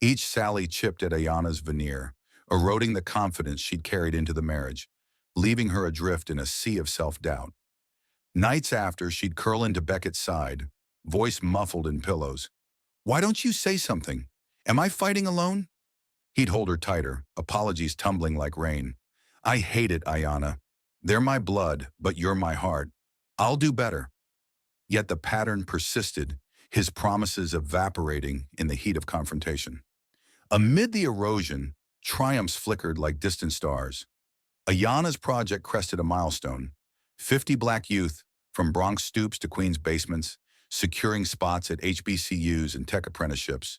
Each sally chipped at Ayana's veneer, eroding the confidence she'd carried into the marriage, leaving her adrift in a sea of self-doubt. Nights after, she'd curl into Beckett's side, voice muffled in pillows. Why don't you say something? Am I fighting alone? He'd hold her tighter, apologies tumbling like rain. I hate it, Ayana. They're my blood, but you're my heart. I'll do better. Yet the pattern persisted, his promises evaporating in the heat of confrontation. Amid the erosion, triumphs flickered like distant stars. Ayana's project crested a milestone. 50 black youth, from Bronx stoops to Queens basements, securing spots at HBCUs and tech apprenticeships.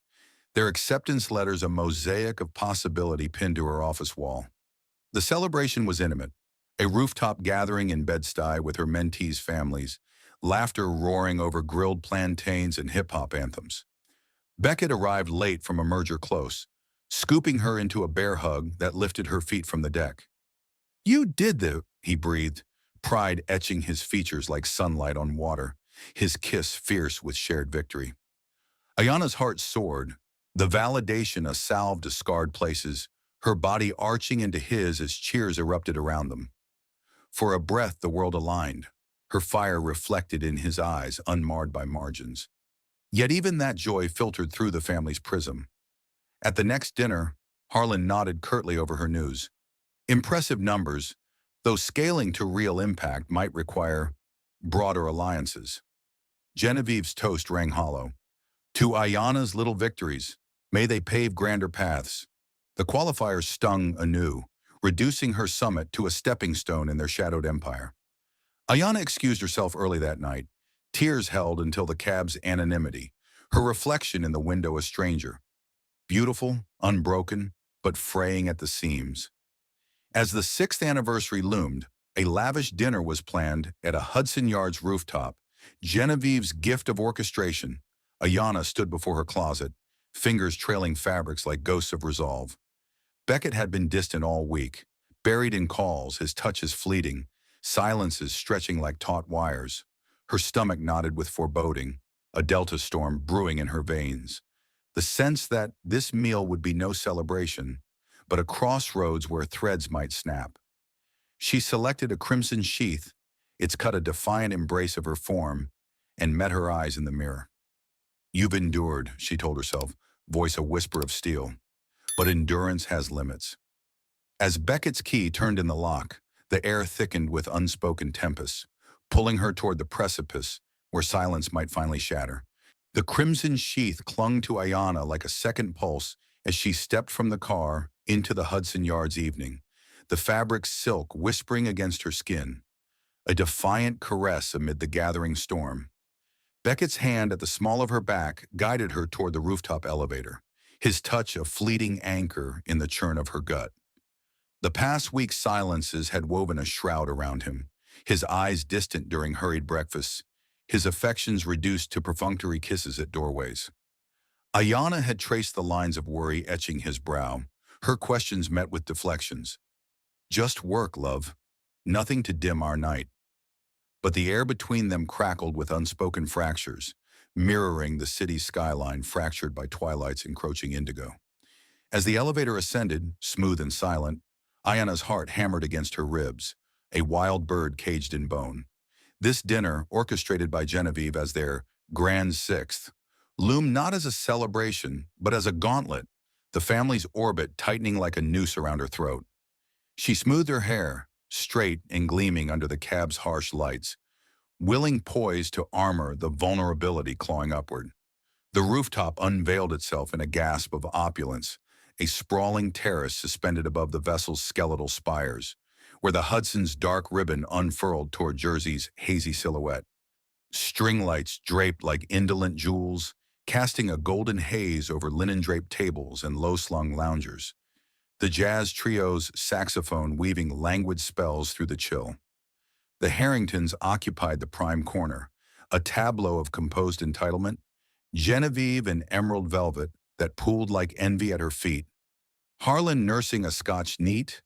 Their acceptance letters a mosaic of possibility pinned to her office wall. The celebration was intimate, a rooftop gathering in Bed-Stuy with her mentees' families, laughter roaring over grilled plantains and hip-hop anthems. Beckett arrived late from a merger close, scooping her into a bear hug that lifted her feet from the deck. You did that, he breathed, pride etching his features like sunlight on water, his kiss fierce with shared victory. Ayana's heart soared, the validation a salve to scarred places, her body arching into his as cheers erupted around them. For a breath the world aligned, her fire reflected in his eyes unmarred by margins. Yet even that joy filtered through the family's prism. At the next dinner, Harlan nodded curtly over her news. Impressive numbers, though scaling to real impact might require broader alliances. Genevieve's toast rang hollow. To Ayana's little victories, may they pave grander paths. The qualifiers stung anew, reducing her summit to a stepping stone in their shadowed empire. Ayana excused herself early that night, tears held until the cab's anonymity, her reflection in the window a stranger. Beautiful, unbroken, but fraying at the seams. As the 6th anniversary loomed, a lavish dinner was planned at a Hudson Yards rooftop. Genevieve's gift of orchestration. Ayana stood before her closet, fingers trailing fabrics like ghosts of resolve. Beckett had been distant all week, buried in calls, his touches fleeting, silences stretching like taut wires. Her stomach knotted with foreboding, a delta storm brewing in her veins. The sense that this meal would be no celebration, but a crossroads where threads might snap. She selected a crimson sheath, its cut a defiant embrace of her form, and met her eyes in the mirror. "You've endured," she told herself, voice a whisper of steel. "But endurance has limits." As Beckett's key turned in the lock, the air thickened with unspoken tempests, pulling her toward the precipice where silence might finally shatter. The crimson sheath clung to Ayana like a second pulse as she stepped from the car into the Hudson Yards evening, the fabric silk whispering against her skin, a defiant caress amid the gathering storm. Beckett's hand at the small of her back guided her toward the rooftop elevator, his touch a fleeting anchor in the churn of her gut. The past week's silences had woven a shroud around him, his eyes distant during hurried breakfasts, his affections reduced to perfunctory kisses at doorways. Ayana had traced the lines of worry etching his brow, her questions met with deflections. "Just work, love. Nothing to dim our night." But the air between them crackled with unspoken fractures, mirroring the city's skyline fractured by twilight's encroaching indigo. As the elevator ascended, smooth and silent, Ayana's heart hammered against her ribs, a wild bird caged in bone. This dinner, orchestrated by Genevieve as their grand sixth, loomed not as a celebration, but as a gauntlet, the family's orbit tightening like a noose around her throat. She smoothed her hair, straight and gleaming under the cab's harsh lights, willing poise to armor the vulnerability clawing upward. The rooftop unveiled itself in a gasp of opulence, a sprawling terrace suspended above the vessel's skeletal spires, where the Hudson's dark ribbon unfurled toward Jersey's hazy silhouette. String lights draped like indolent jewels, casting a golden haze over linen-draped tables and low-slung loungers. The jazz trio's saxophone weaving languid spells through the chill. The Harringtons occupied the prime corner, a tableau of composed entitlement, Genevieve in emerald velvet that pooled like envy at her feet, Harlan nursing a Scotch neat,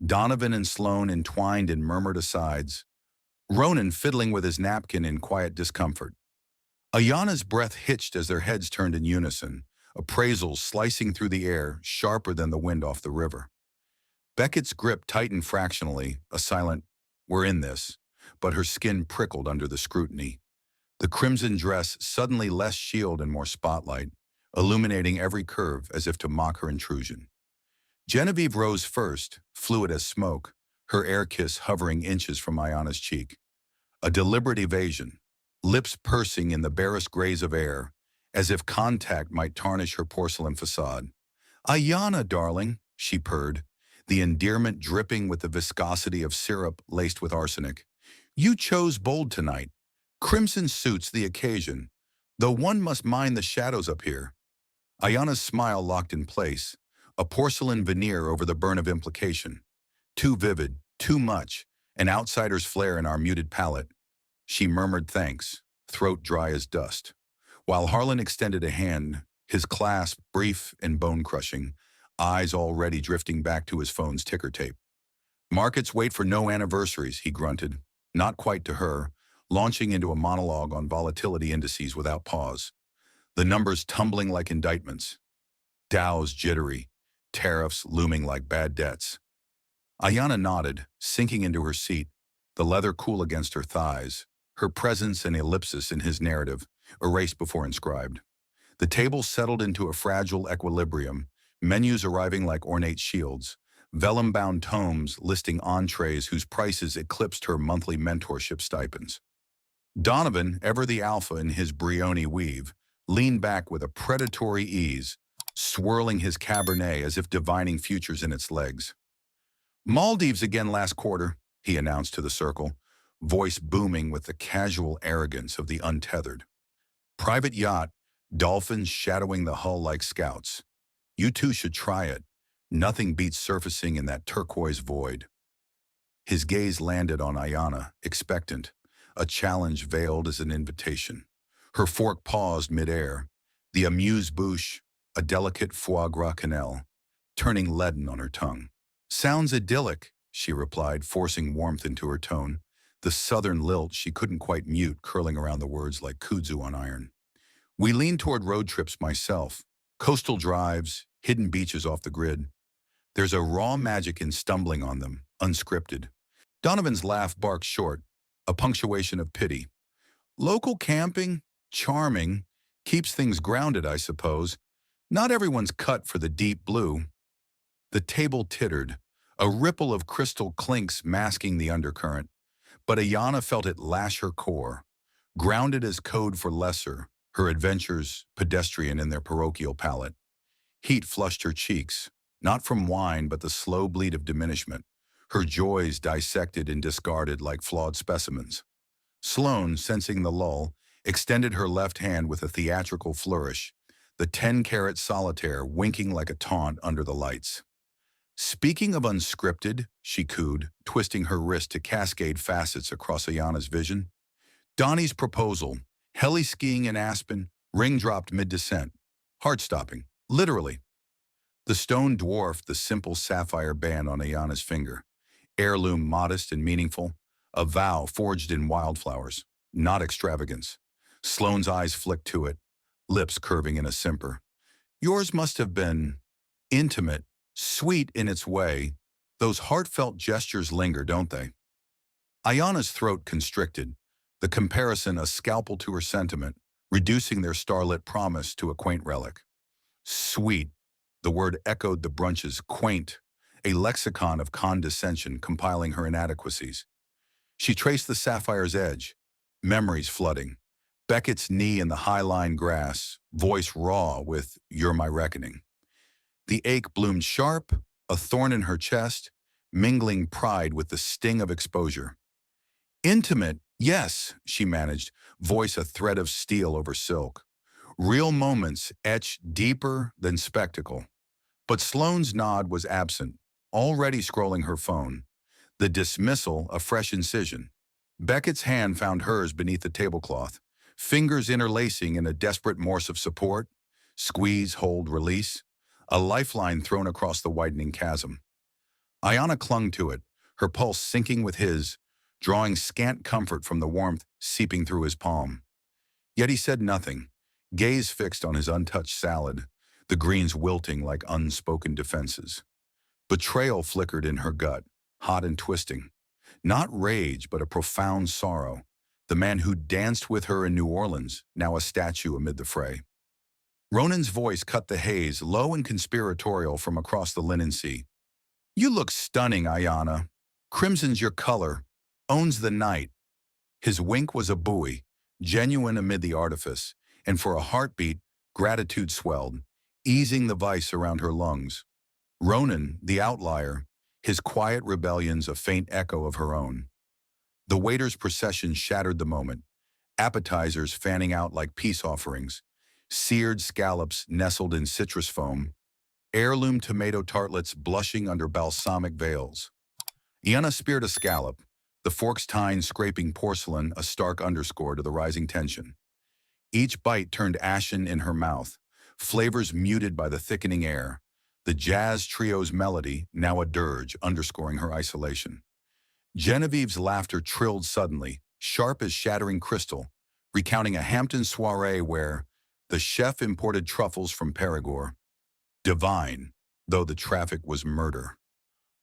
Donovan and Sloane entwined in murmured asides, Ronan fiddling with his napkin in quiet discomfort. Ayana's breath hitched as their heads turned in unison, appraisals slicing through the air sharper than the wind off the river. Beckett's grip tightened fractionally, a silent, "We're in this," but her skin prickled under the scrutiny. The crimson dress suddenly less shield and more spotlight, illuminating every curve as if to mock her intrusion. Genevieve rose first, fluid as smoke, her air kiss hovering inches from Ayana's cheek. A deliberate evasion, lips pursing in the barest graze of air, as if contact might tarnish her porcelain facade. "Ayana, darling," she purred, the endearment dripping with the viscosity of syrup laced with arsenic. "You chose bold tonight. Crimson suits the occasion, though one must mind the shadows up here." Ayana's smile locked in place, a porcelain veneer over the burn of implication. Too vivid, too much, an outsider's flair in our muted palette. She murmured thanks, throat dry as dust. While Harlan extended a hand, his clasp brief and bone-crushing, eyes already drifting back to his phone's ticker tape. "Markets wait for no anniversaries," he grunted, not quite to her, launching into a monologue on volatility indices without pause. The numbers tumbling like indictments. Dow's jittery, tariffs looming like bad debts. Ayana nodded, sinking into her seat, the leather cool against her thighs, her presence an ellipsis in his narrative, erased before inscribed. The table settled into a fragile equilibrium, menus arriving like ornate shields, vellum-bound tomes listing entrees whose prices eclipsed her monthly mentorship stipends. Donovan, ever the alpha in his Brioni weave, leaned back with a predatory ease, swirling his Cabernet as if divining futures in its legs. "Maldives again last quarter," he announced to the circle, voice booming with the casual arrogance of the untethered. "Private yacht, dolphins shadowing the hull like scouts. You two should try it. Nothing beats surfacing in that turquoise void." His gaze landed on Ayana, expectant, a challenge veiled as an invitation. Her fork paused midair, the amuse-bouche, a delicate foie gras quenelle, turning leaden on her tongue. "Sounds idyllic," she replied, forcing warmth into her tone, the southern lilt she couldn't quite mute curling around the words like kudzu on iron. "We lean toward road trips myself, coastal drives, hidden beaches off the grid. There's a raw magic in stumbling on them, unscripted. Donovan's laugh barked short, a punctuation of pity. Local camping? Charming. Keeps things grounded, I suppose. Not everyone's cut for the deep blue. The table tittered, a ripple of crystal clinks masking the undercurrent. But Ayana felt it lash her core. Grounded as code for lesser, her adventures pedestrian in their parochial palate. Heat flushed her cheeks, not from wine but the slow bleed of diminishment, her joys dissected and discarded like flawed specimens. Sloane, sensing the lull, extended her left hand with a theatrical flourish, the 10-carat solitaire winking like a taunt under the lights. Speaking of unscripted, she cooed, twisting her wrist to cascade facets across Ayana's vision. Donnie's proposal, heli-skiing in Aspen, ring dropped mid-descent. Heart-stopping, literally. The stone dwarfed the simple sapphire band on Ayana's finger. Heirloom modest and meaningful, a vow forged in wildflowers, not extravagance. Sloane's eyes flicked to it, lips curving in a simper. Yours must have been intimate, sweet in its way. Those heartfelt gestures linger, don't they? Ayana's throat constricted, the comparison a scalpel to her sentiment, reducing their starlit promise to a quaint relic. Sweet, the word echoed the brunch's quaint, a lexicon of condescension compiling her inadequacies. She traced the sapphire's edge, memories flooding. Beckett's knee in the high-line grass, voice raw with "You're my reckoning." The ache bloomed sharp, a thorn in her chest, mingling pride with the sting of exposure. Intimate, yes, she managed, voice a thread of steel over silk. Real moments etched deeper than spectacle. But Sloane's nod was absent, already scrolling her phone. The dismissal a fresh incision. Beckett's hand found hers beneath the tablecloth, fingers interlacing in a desperate morse of support. Squeeze, hold, release. A lifeline thrown across the widening chasm. Ayana clung to it, her pulse syncing with his, drawing scant comfort from the warmth seeping through his palm. Yet he said nothing, gaze fixed on his untouched salad, the greens wilting like unspoken defenses. Betrayal flickered in her gut, hot and twisting. Not rage, but a profound sorrow. The man who danced with her in New Orleans, now a statue amid the fray. Ronan's voice cut the haze, low and conspiratorial from across the linen sea. You look stunning, Ayana. Crimson's your color, owns the night. His wink was a buoy, genuine amid the artifice, and for a heartbeat, gratitude swelled, easing the vice around her lungs. Ronan, the outlier, his quiet rebellions a faint echo of her own. The waiter's procession shattered the moment, appetizers fanning out like peace offerings, seared scallops nestled in citrus foam, heirloom tomato tartlets blushing under balsamic veils. Ayana speared a scallop, the fork's tine scraping porcelain a stark underscore to the rising tension. Each bite turned ashen in her mouth, flavors muted by the thickening air, the jazz trio's melody now a dirge underscoring her isolation. Genevieve's laughter trilled suddenly, sharp as shattering crystal, recounting a Hampton soiree where the chef imported truffles from Perigord. Divine, though the traffic was murder.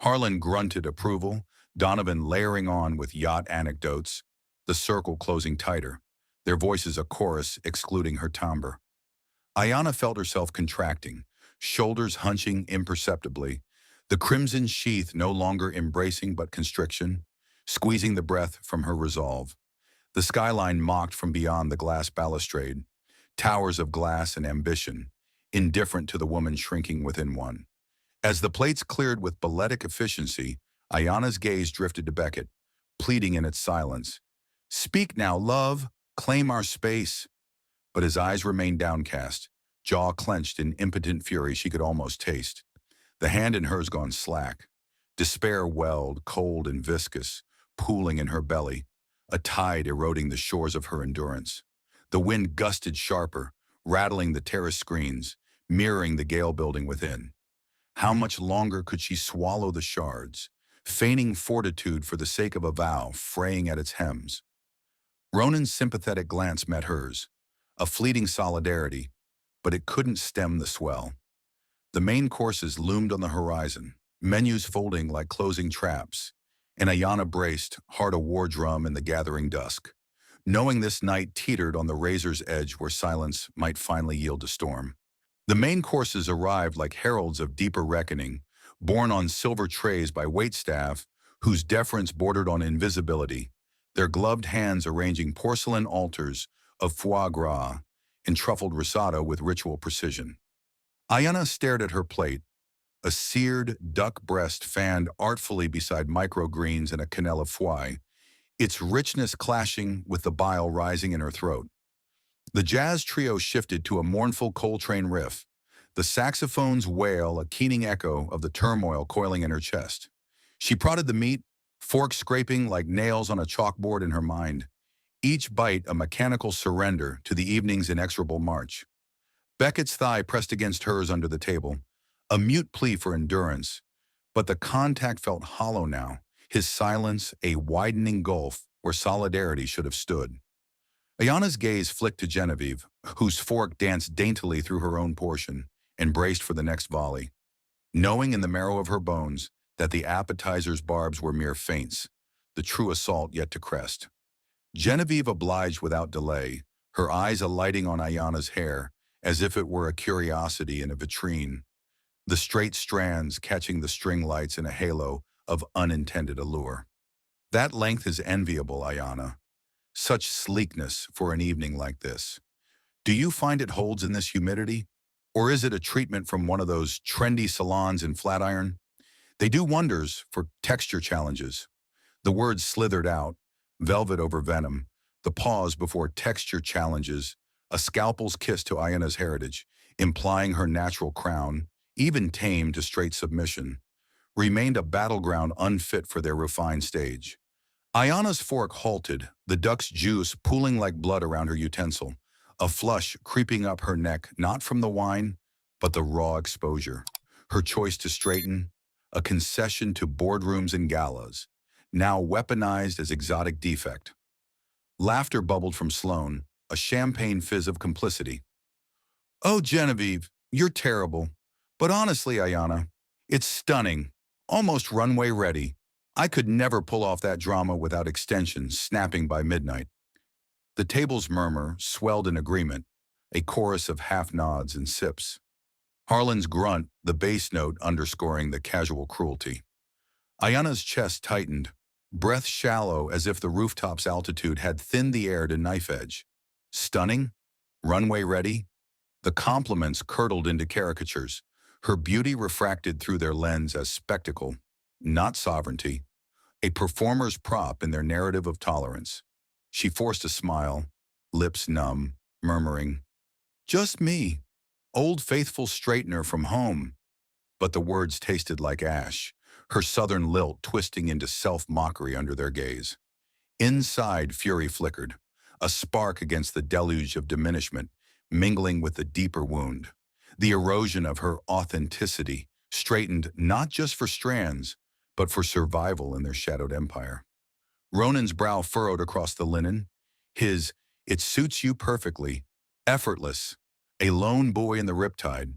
Harlan grunted approval, Donovan layering on with yacht anecdotes, the circle closing tighter, their voices a chorus excluding her timbre. Ayana felt herself contracting, shoulders hunching imperceptibly, the crimson sheath no longer embracing but constriction, squeezing the breath from her resolve. The skyline mocked from beyond the glass balustrade, towers of glass and ambition, indifferent to the woman shrinking within one. As the plates cleared with balletic efficiency, Ayana's gaze drifted to Beckett, pleading in its silence. Speak now, love, claim our space. But his eyes remained downcast, jaw clenched in impotent fury she could almost taste. The hand in hers gone slack. Despair welled, cold and viscous, pooling in her belly, a tide eroding the shores of her endurance. The wind gusted sharper, rattling the terrace screens, mirroring the Gale building within. How much longer could she swallow the shards, feigning fortitude for the sake of a vow fraying at its hems? Ronan's sympathetic glance met hers, a fleeting solidarity, but it couldn't stem the swell. The main courses loomed on the horizon, menus folding like closing traps, and Ayana braced, heart a war drum in the gathering dusk, knowing this night teetered on the razor's edge where silence might finally yield to storm. The main courses arrived like heralds of deeper reckoning, borne on silver trays by waitstaff whose deference bordered on invisibility, their gloved hands arranging porcelain altars of foie gras and truffled risotto with ritual precision. Ayana stared at her plate, a seared duck breast fanned artfully beside microgreens and a quenelle of foie, its richness clashing with the bile rising in her throat. The jazz trio shifted to a mournful Coltrane riff, the saxophone's wail a keening echo of the turmoil coiling in her chest. She prodded the meat, forks scraping like nails on a chalkboard in her mind, each bite a mechanical surrender to the evening's inexorable march. Beckett's thigh pressed against hers under the table, a mute plea for endurance, but the contact felt hollow now, his silence a widening gulf where solidarity should have stood. Ayana's gaze flicked to Genevieve, whose fork danced daintily through her own portion, and braced for the next volley, knowing in the marrow of her bones that the appetizer's barbs were mere feints, the true assault yet to crest. Genevieve obliged without delay, her eyes alighting on Ayana's hair, as if it were a curiosity in a vitrine, the straight strands catching the string lights in a halo of unintended allure. That length is enviable, Ayana. Such sleekness for an evening like this. Do you find it holds in this humidity? Or is it a treatment from one of those trendy salons in Flatiron? They do wonders for texture challenges. The words slithered out, velvet over venom, the pause before texture challenges, a scalpel's kiss to Ayana's heritage, implying her natural crown, even tame to straight submission, remained a battleground unfit for their refined stage. Ayana's fork halted, the duck's juice pooling like blood around her utensil, a flush creeping up her neck not from the wine, but the raw exposure. Her choice to straighten, a concession to boardrooms and galas, now weaponized as exotic defect. Laughter bubbled from Sloane, a champagne fizz of complicity. Oh, Genevieve, you're terrible. But honestly, Ayana, it's stunning, almost runway ready. I could never pull off that drama without extensions snapping by midnight. The table's murmur swelled in agreement, a chorus of half nods and sips. Harlan's grunt, the bass note underscoring the casual cruelty. Ayana's chest tightened, breath shallow as if the rooftop's altitude had thinned the air to knife edge. Stunning? Runway ready? The compliments curdled into caricatures, her beauty refracted through their lens as spectacle, not sovereignty, a performer's prop in their narrative of tolerance. She forced a smile, lips numb, murmuring, "Just me, old faithful straightener from home." But the words tasted like ash, her southern lilt twisting into self-mockery under their gaze. Inside, fury flickered, a spark against the deluge of diminishment, mingling with the deeper wound. The erosion of her authenticity, straightened not just for strands, but for survival in their shadowed empire. Ronan's brow furrowed across the linen, his "it suits you perfectly," effortless, a lone buoy in the riptide.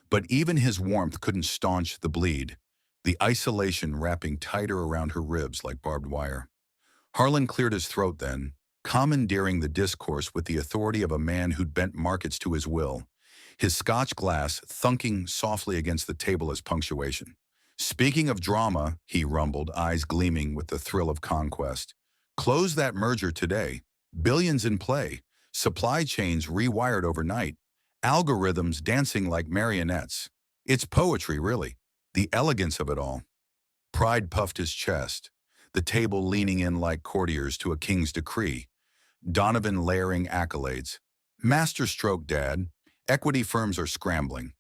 But even his warmth couldn't staunch the bleed, the isolation wrapping tighter around her ribs like barbed wire. Harlan cleared his throat then, commandeering the discourse with the authority of a man who'd bent markets to his will, his scotch glass thunking softly against the table as punctuation. "Speaking of drama," he rumbled, eyes gleaming with the thrill of conquest, "close that merger today. Billions in play, supply chains rewired overnight, algorithms dancing like marionettes. It's poetry, really. The elegance of it all." Pride puffed his chest, the table leaning in like courtiers to a king's decree. Donovan layering accolades. "Masterstroke, Dad. Equity firms are scrambling."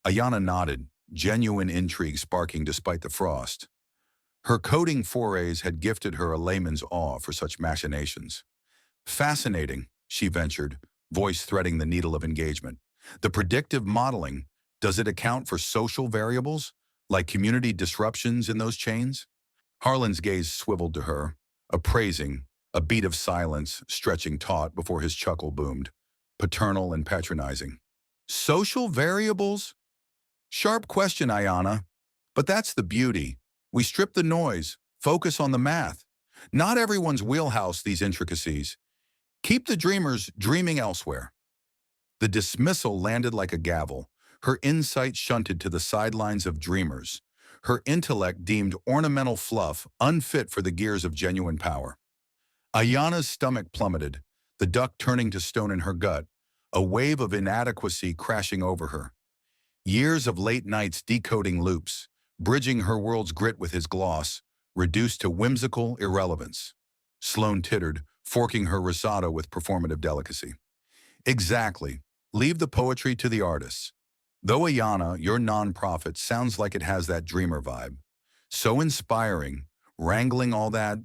Ayana nodded, genuine intrigue sparking despite the frost. Her coding forays had gifted her a layman's awe for such machinations. "Fascinating," she ventured, voice threading the needle of engagement. "The predictive modeling, does it account for social variables, like community disruptions in those chains?" Harlan's gaze swiveled to her, appraising, a beat of silence stretching taut before his chuckle boomed, paternal and patronizing. "Social variables? Sharp question, Ayana. But that's the beauty. We strip the noise, focus on the math. Not everyone's wheelhouse, these intricacies. Keep the dreamers dreaming elsewhere. The dismissal landed like a gavel, her insight shunted to the sidelines of dreamers, her intellect deemed ornamental fluff unfit for the gears of genuine power. Ayana's stomach plummeted, the duck turning to stone in her gut, a wave of inadequacy crashing over her. Years of late nights decoding loops, bridging her world's grit with his gloss, reduced to whimsical irrelevance. Sloane tittered, forking her risotto with performative delicacy. Exactly. Leave the poetry to the artists. Though Ayana, your nonprofit, sounds like it has that dreamer vibe. So inspiring, wrangling all that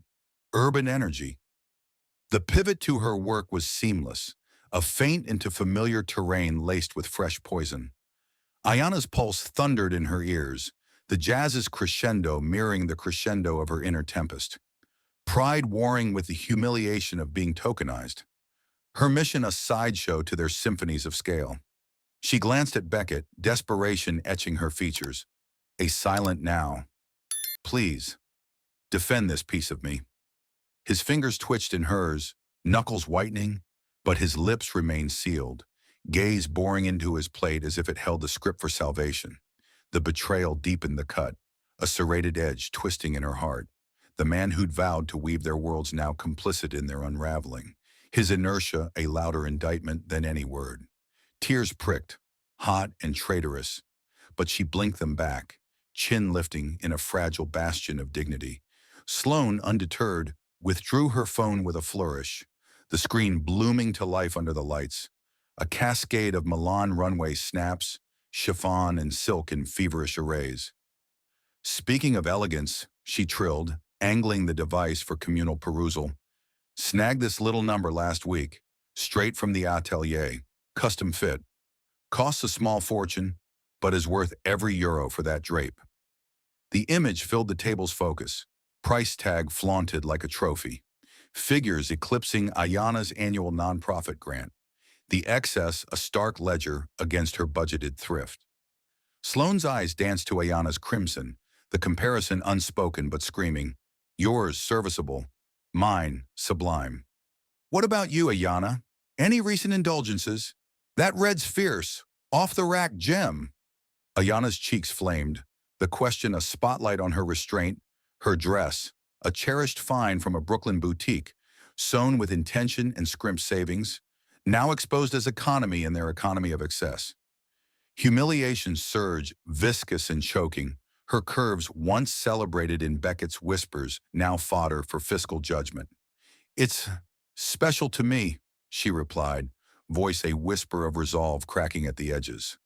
urban energy. The pivot to her work was seamless, a feint into familiar terrain laced with fresh poison. Ayana's pulse thundered in her ears, the jazz's crescendo mirroring the crescendo of her inner tempest. Pride warring with the humiliation of being tokenized. Her mission a sideshow to their symphonies of scale. She glanced at Beckett, desperation etching her features. A silent now. Please, defend this piece of me. His fingers twitched in hers, knuckles whitening, but his lips remained sealed, gaze boring into his plate as if it held the script for salvation. The betrayal deepened the cut, a serrated edge twisting in her heart. The man who'd vowed to weave their worlds now complicit in their unraveling. His inertia a louder indictment than any word. Tears pricked, hot and traitorous, but she blinked them back, chin lifting in a fragile bastion of dignity. Sloane, undeterred, withdrew her phone with a flourish, the screen blooming to life under the lights. A cascade of Milan runway snaps, chiffon and silk in feverish arrays. Speaking of elegance, she trilled, angling the device for communal perusal. Snagged this little number last week, straight from the atelier, custom fit. Costs a small fortune, but is worth every euro for that drape. The image filled the table's focus, price tag flaunted like a trophy. Figures eclipsing Ayana's annual nonprofit grant. The excess a stark ledger against her budgeted thrift. Sloane's eyes danced to Ayana's crimson, the comparison unspoken but screaming, yours serviceable, mine sublime. What about you, Ayana? Any recent indulgences? That red's fierce, off-the-rack gem. Ayana's cheeks flamed, the question a spotlight on her restraint, her dress, a cherished find from a Brooklyn boutique, sewn with intention and scrimped savings, now exposed as economy in their economy of excess. Humiliation surged, viscous and choking, her curves once celebrated in Beckett's whispers, now fodder for fiscal judgment. It's special to me, she replied, voice a whisper of resolve cracking at the edges.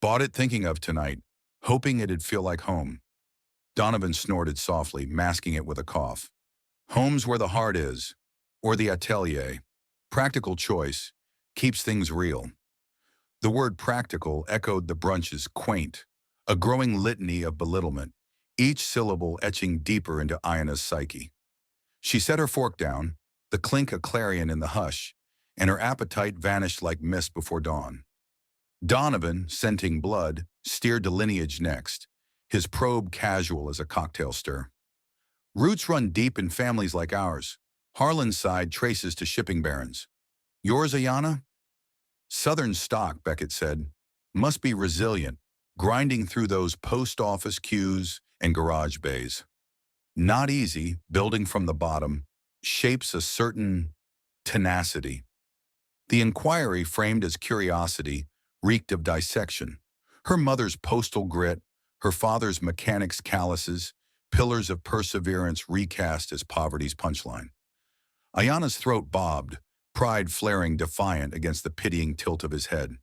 Bought it thinking of tonight, hoping it'd feel like home. Donovan snorted softly, masking it with a cough. Home's where the heart is, or the atelier. Practical choice, keeps things real. The word practical echoed the brunch's quaint, a growing litany of belittlement, each syllable etching deeper into Ayana's psyche. She set her fork down, the clink a clarion in the hush, and her appetite vanished like mist before dawn. Donovan, scenting blood, steered to lineage next, his probe casual as a cocktail stir. Roots run deep in families like ours. Harlan's side traces to shipping barons. Yours, Ayana? Southern stock, Beckett said. Must be resilient, grinding through those post office queues and garage bays. Not easy, building from the bottom, shapes a certain tenacity. The inquiry, framed as curiosity, reeked of dissection. Her mother's postal grit, her father's mechanic's calluses, pillars of perseverance recast as poverty's punchline. Ayana's throat bobbed, pride flaring defiant against the pitying tilt of his head.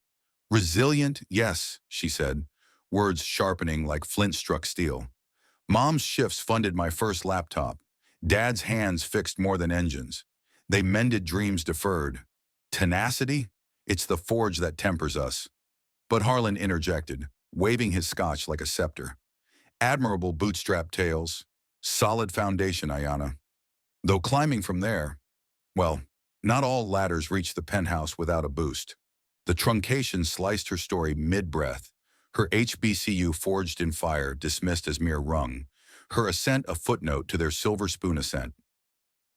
Resilient, yes, she said, words sharpening like flint-struck steel. Mom's shifts funded my first laptop. Dad's hands fixed more than engines. They mended dreams deferred. Tenacity? It's the forge that tempers us. But Harlan interjected, waving his scotch like a scepter. Admirable bootstrap tales. Solid foundation, Ayana. Though climbing from there, well, not all ladders reach the penthouse without a boost. The truncation sliced her story mid-breath, her HBCU forged in fire dismissed as mere rung, her ascent a footnote to their silver spoon ascent.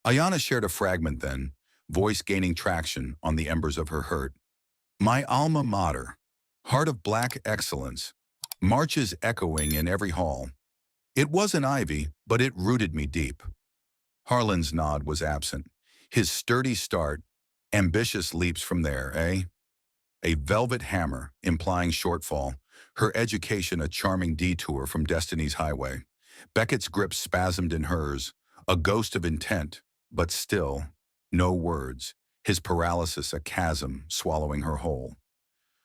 Ayana shared a fragment then, voice gaining traction on the embers of her hurt. My alma mater, heart of black excellence, marches echoing in every hall. It wasn't ivy, but it rooted me deep. Harlan's nod was absent. His sturdy start, ambitious leaps from there, eh? A velvet hammer, implying shortfall, her education a charming detour from destiny's highway. Beckett's grip spasmed in hers, a ghost of intent, but still, no words, his paralysis a chasm swallowing her whole.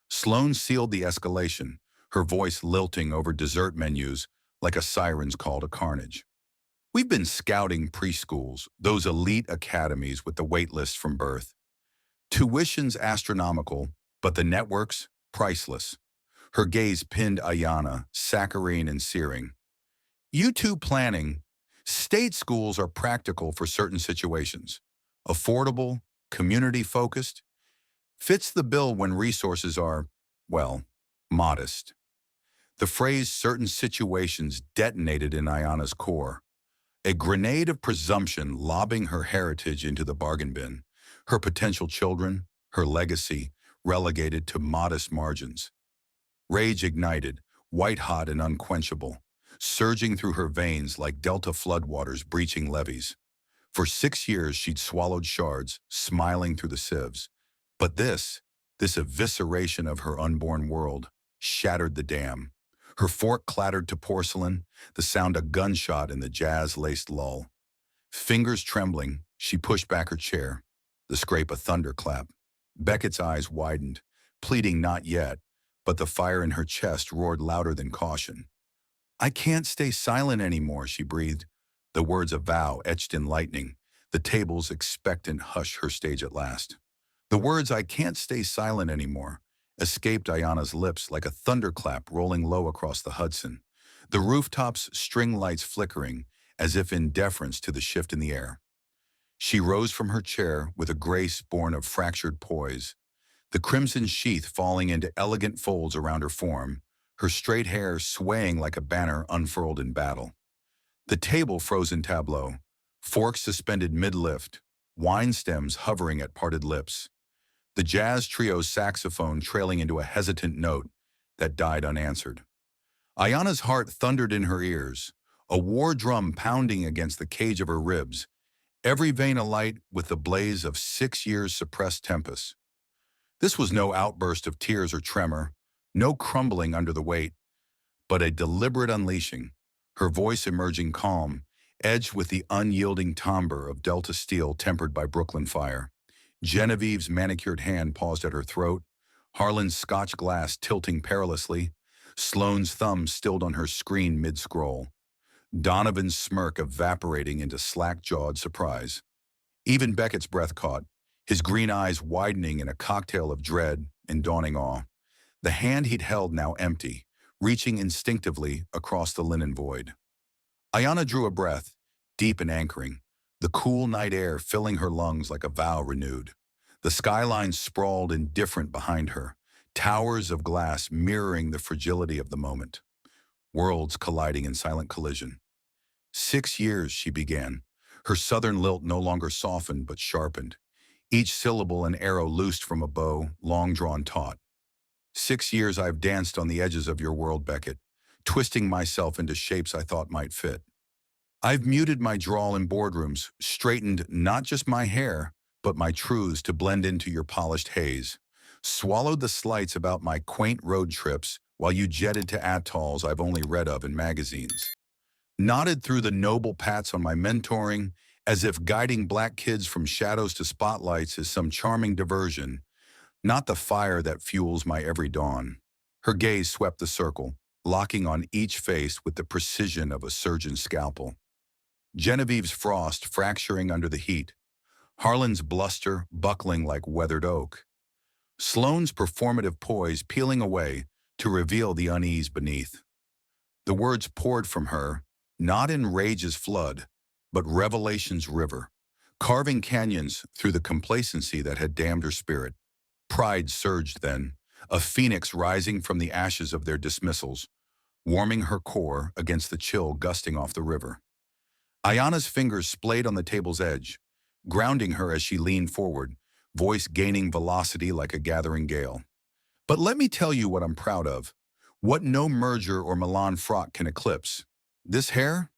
Sloane sealed the escalation, her voice lilting over dessert menus like a siren's call to carnage. We've been scouting preschools, those elite academies with the wait lists from birth. Tuition's astronomical, but the networks, priceless. Her gaze pinned Ayana, saccharine and searing. U2 planning. State schools are practical for certain situations. Affordable, community-focused. Fits the bill when resources are, well, modest. The phrase certain situations detonated in Ayana's core. A grenade of presumption lobbing her heritage into the bargain bin. Her potential children, her legacy, relegated to modest margins. Rage ignited, white-hot and unquenchable, surging through her veins like delta floodwaters breaching levees. For 6 years she'd swallowed shards, smiling through the sieves. But this evisceration of her unborn world, shattered the dam. Her fork clattered to porcelain, the sound a gunshot in the jazz-laced lull. Fingers trembling, she pushed back her chair, the scrape a thunderclap. Beckett's eyes widened, pleading not yet, but the fire in her chest roared louder than caution. I can't stay silent anymore, she breathed, the words a vow etched in lightning, the table's expectant hush her stage at last. The words I can't stay silent anymore escaped Ayana's lips like a thunderclap rolling low across the Hudson, the rooftop's string lights flickering as if in deference to the shift in the air. She rose from her chair with a grace born of fractured poise, the crimson sheath falling into elegant folds around her form, her straight hair swaying like a banner unfurled in battle. The table froze in tableau, forks suspended mid-lift, wine stems hovering at parted lips. The jazz trio's saxophone trailing into a hesitant note that died unanswered. Ayana's heart thundered in her ears, a war drum pounding against the cage of her ribs, every vein alight with the blaze of 6 years' suppressed tempest. This was no outburst of tears or tremor, no crumbling under the weight, but a deliberate unleashing, her voice emerging calm, edged with the unyielding timbre of Delta steel tempered by Brooklyn fire. Genevieve's manicured hand paused at her throat, Harlan's Scotch glass tilting perilously, Sloane's thumb stilled on her screen mid-scroll, Donovan's smirk evaporating into slack-jawed surprise. Even Beckett's breath caught, his green eyes widening in a cocktail of dread and dawning awe. The hand he'd held now empty, reaching instinctively across the linen void. Ayana drew a breath, deep and anchoring, the cool night air filling her lungs like a vow renewed. The skyline sprawled indifferent behind her, towers of glass mirroring the fragility of the moment. Worlds colliding in silent collision. 6 years, she began, her southern lilt no longer softened but sharpened, each syllable an arrow loosed from a bow, long drawn taut. 6 years I've danced on the edges of your world, Beckett, twisting myself into shapes I thought might fit. I've muted my drawl in boardrooms, straightened not just my hair, but my truths to blend into your polished haze, swallowed the slights about my quaint road trips while you jetted to atolls I've only read of in magazines. Nodded through the noble pats on my mentoring, as if guiding black kids from shadows to spotlights is some charming diversion, not the fire that fuels my every dawn. Her gaze swept the circle, locking on each face with the precision of a surgeon's scalpel. Genevieve's frost fracturing under the heat, Harlan's bluster buckling like weathered oak, Sloane's performative poise peeling away to reveal the unease beneath. The words poured from her, not in rage's flood, but revelation's river, carving canyons through the complacency that had damned her spirit. Pride surged then, a phoenix rising from the ashes of their dismissals, warming her core against the chill gusting off the river. Ayana's fingers splayed on the table's edge, grounding her as she leaned forward, voice gaining velocity like a gathering gale. But let me tell you what I'm proud of. What no merger or Milan frock can eclipse. This hair?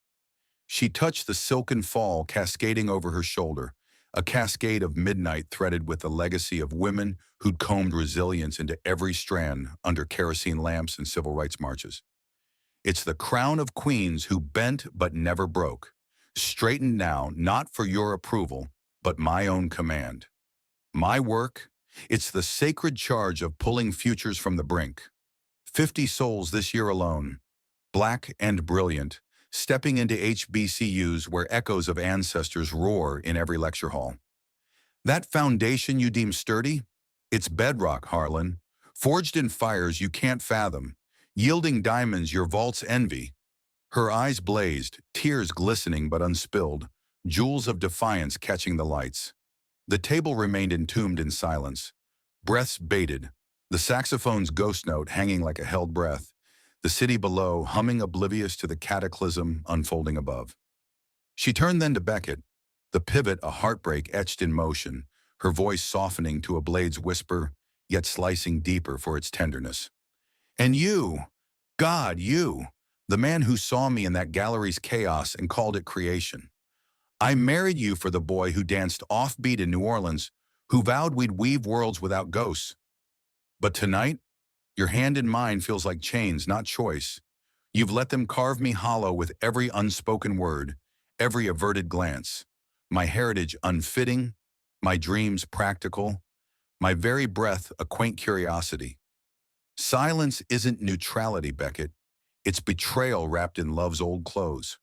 She touched the silken fall cascading over her shoulder, a cascade of midnight threaded with the legacy of women who'd combed resilience into every strand under kerosene lamps and civil rights marches. It's the crown of queens who bent but never broke, straightened now not for your approval, but my own command. My work? It's the sacred charge of pulling futures from the brink. 50 souls this year alone, black and brilliant, stepping into HBCUs where echoes of ancestors roar in every lecture hall. That foundation you deem sturdy? It's bedrock, Harlan, forged in fires you can't fathom, yielding diamonds your vaults envy. Her eyes blazed, tears glistening but unspilled, jewels of defiance catching the lights. The table remained entombed in silence, breaths bated, the saxophone's ghost note hanging like a held breath, the city below humming oblivious to the cataclysm unfolding above. She turned then to Beckett, the pivot a heartbreak etched in motion, her voice softening to a blade's whisper, yet slicing deeper for its tenderness. And you, God, you, the man who saw me in that gallery's chaos and called it creation. I married you for the boy who danced offbeat in New Orleans, who vowed we'd weave worlds without ghosts. But tonight, your hand in mine feels like chains, not choice. You've let them carve me hollow with every unspoken word, every averted glance. My heritage unfitting, my dreams practical, my very breath a quaint curiosity. Silence isn't neutrality, Beckett. It's betrayal wrapped in love's old clothes.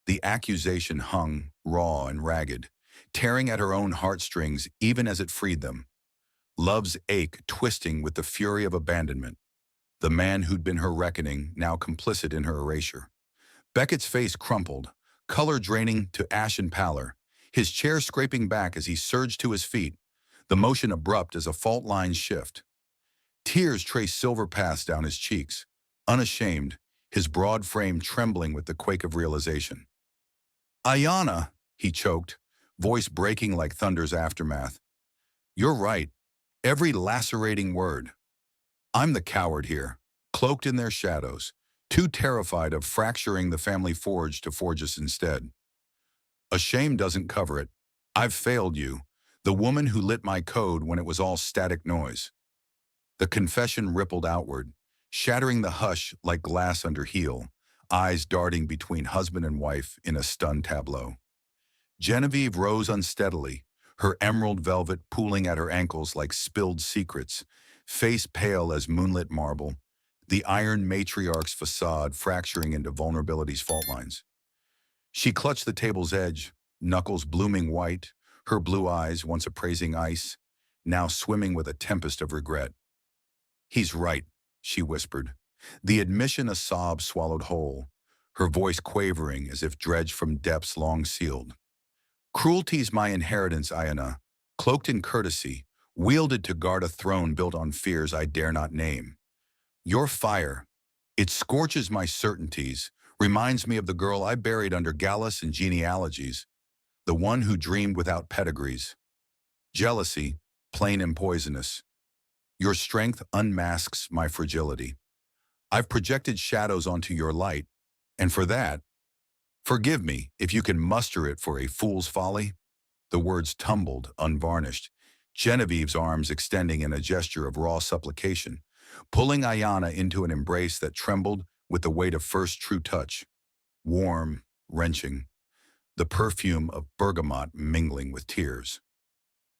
The accusation hung, raw and ragged, tearing at her own heartstrings even as it freed them. Love's ache twisting with the fury of abandonment. The man who'd been her reckoning, now complicit in her erasure. Beckett's face crumpled, color draining to ashen pallor, his chair scraping back as he surged to his feet, the motion abrupt as a fault line shift. Tears traced silver paths down his cheeks, unashamed, his broad frame trembling with the quake of realization. Ayana, he choked, voice breaking like thunder's aftermath. You're right, every lacerating word. I'm the coward here, cloaked in their shadows, too terrified of fracturing the family forge to forge us instead. A shame doesn't cover it. I've failed you, the woman who lit my code when it was all static noise. The confession rippled outward, shattering the hush like glass under heel, eyes darting between husband and wife in a stunned tableau. Genevieve rose unsteadily, her emerald velvet pooling at her ankles like spilled secrets, face pale as moonlit marble, the iron matriarch's facade fracturing into vulnerability's fault lines. She clutched the table's edge, knuckles blooming white, her blue eyes, once appraising ice, now swimming with a tempest of regret. He's right, she whispered, the admission a sob swallowed whole, her voice quavering as if dredged from depths long sealed. Cruelty's my inheritance, Ayana, cloaked in courtesy, wielded to guard a throne built on fears I dare not name. Your fire, it scorches my certainties, reminds me of the girl I buried under gallus and genealogies, the one who dreamed without pedigrees. Jealousy, plain and poisonous. Your strength unmasks my fragility. I've projected shadows onto your light, and for that, forgive me if you can muster it for a fool's folly. The words tumbled, unvarnished, Genevieve's arms extending in a gesture of raw supplication, pulling Ayana into an embrace that trembled with the weight of first true touch. Warm, wrenching, the perfume of bergamot mingling with tears.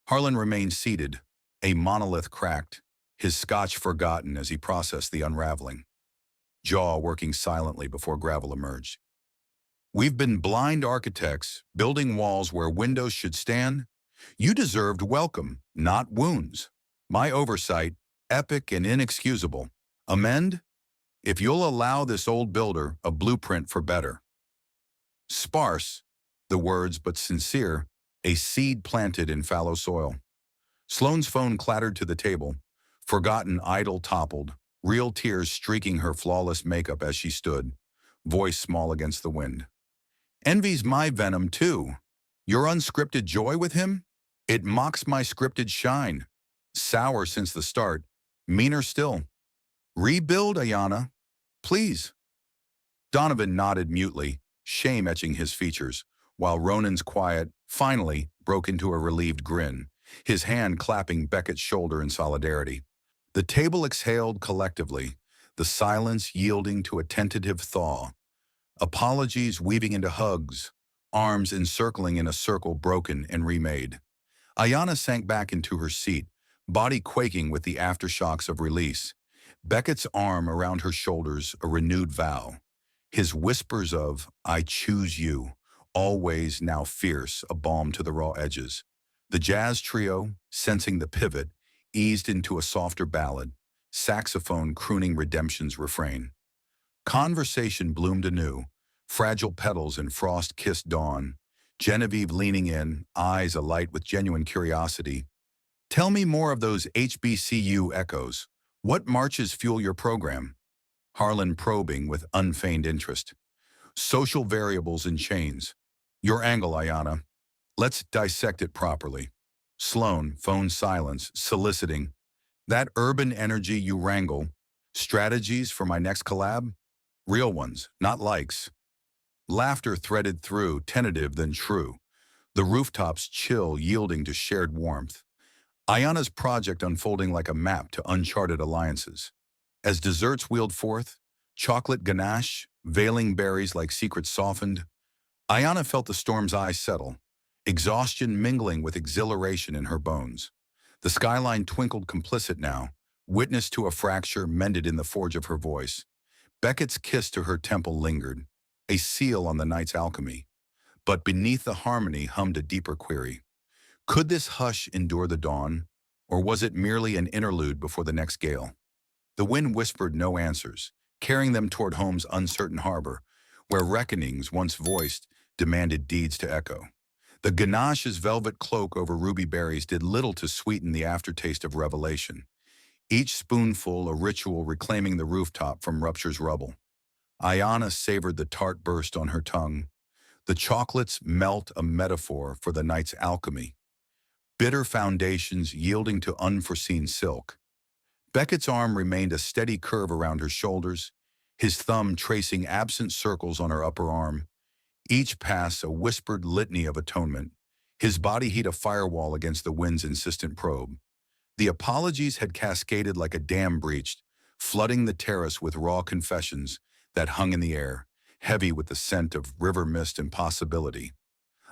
Harlan remained seated, a monolith cracked, his scotch forgotten as he processed the unraveling, jaw working silently before gravel emerged. We've been blind architects, building walls where windows should stand. You deserved welcome, not wounds. My oversight, epic and inexcusable. Amend? If you'll allow this old builder a blueprint for better. Sparse, the words but sincere, a seed planted in fallow soil. Sloane's phone clattered to the table, Forgotten idol toppled, real tears streaking her flawless makeup as she stood, voice small against the wind. Envy's my venom too. Your unscripted joy with him? It mocks my scripted shine. Sour since the start, meaner still. Rebuild, Ayana, please. Donovan nodded mutely, shame etching his features, while Ronan's quiet, finally, broke into a relieved grin, his hand clapping Beckett's shoulder in solidarity. The table exhaled collectively, the silence yielding to a tentative thaw. Apologies weaving into hugs, arms encircling in a circle broken and remade. Ayana sank back into her seat, body quaking with the aftershocks of release. Beckett's arm around her shoulders, a renewed vow. His whispers of, I choose you, always now fierce, a balm to the raw edges. The jazz trio, sensing the pivot, eased into a softer ballad, saxophone crooning redemption's refrain. Conversation bloomed anew, fragile petals in frost-kissed dawn, Genevieve leaning in, eyes alight with genuine curiosity. Tell me more of those HBCU echoes. What marches fuel your program? Harlan probing with unfeigned interest. Social variables and chains. Your angle, Ayana. Let's dissect it properly. Sloan, phone silence, soliciting. That urban energy you wrangle. Strategies for my next collab? Real ones, not likes. Laughter threaded through, tentative then true. The rooftops chill, yielding to shared warmth. Ayana's project unfolding like a map to uncharted alliances. As desserts wheeled forth, chocolate ganache, veiling berries like secrets softened, Ayana felt the storm's eyes settle, exhaustion mingling with exhilaration in her bones. The skyline twinkled complicit now, witness to a fracture mended in the forge of her voice. Beckett's kiss to her temple lingered, a seal on the night's alchemy. But beneath the harmony hummed a deeper query. Could this hush endure the dawn, or was it merely an interlude before the next gale? The wind whispered no answers, carrying them toward home's uncertain harbor, where reckonings once voiced demanded deeds to echo. The ganache's velvet cloak over ruby berries did little to sweeten the aftertaste of revelation, each spoonful a ritual reclaiming the rooftop from rupture's rubble. Ayana savored the tart burst on her tongue, the chocolates melt a metaphor for the night's alchemy, bitter foundations yielding to unforeseen silk. Beckett's arm remained a steady curve around her shoulders, his thumb tracing absent circles on her upper arm, each pass a whispered litany of atonement, his body heat a firewall against the wind's insistent probe. The apologies had cascaded like a dam breached, flooding the terrace with raw confessions that hung in the air, heavy with the scent of river mist and possibility.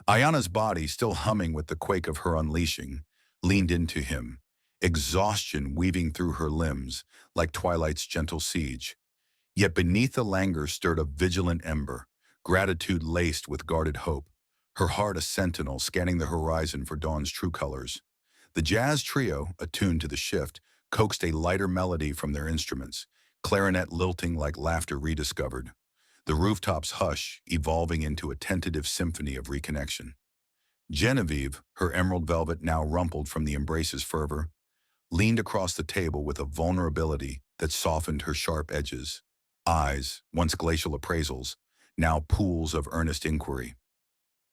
Ayana's body, still humming with the quake of her unleashing, leaned into him, exhaustion weaving through her limbs like twilight's gentle siege. Yet beneath the languor stirred a vigilant ember, gratitude laced with guarded hope, her heart a sentinel scanning the horizon for dawn's true colors. The jazz trio, attuned to the shift, coaxed a lighter melody from their instruments, clarinet lilting like laughter rediscovered. The rooftops hush, evolving into a tentative symphony of reconnection. Genevieve, her emerald velvet now rumpled from the embrace's fervor, leaned across the table with a vulnerability that softened her sharp edges. Eyes, once glacial appraisals, now pools of earnest inquiry.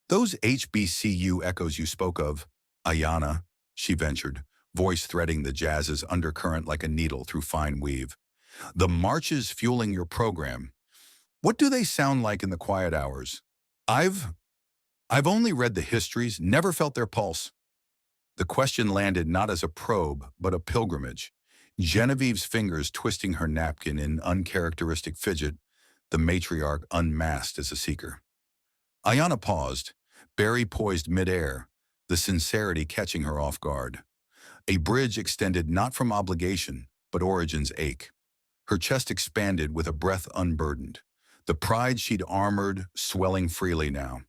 Those HBCU echoes you spoke of, Ayana, she ventured, voice threading the jazz's undercurrent like a needle through fine weave. The marches fueling your program. What do they sound like in the quiet hours? I've only read the histories, never felt their pulse. The question landed not as a probe, but a pilgrimage. Genevieve's fingers twisting her napkin in uncharacteristic fidget, the matriarch unmasked as a seeker. Ayana paused, berry poised midair, the sincerity catching her off guard. A bridge extended not from obligation, but origin's ache. Her chest expanded with a breath unburdened, the pride she'd armored swelling freely now.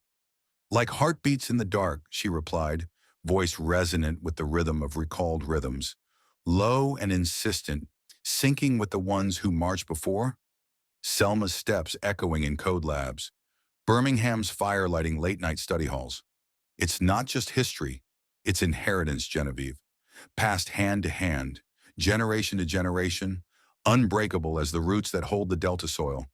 Like heartbeats in the dark, she replied, voice resonant with the rhythm of recalled rhythms, low and insistent, syncing with the ones who marched before. Selma's steps echoing in code labs, Birmingham's fire lighting late-night study halls. It's not just history, it's inheritance, Genevieve, passed hand to hand, generation to generation, unbreakable as the roots that hold the delta soil.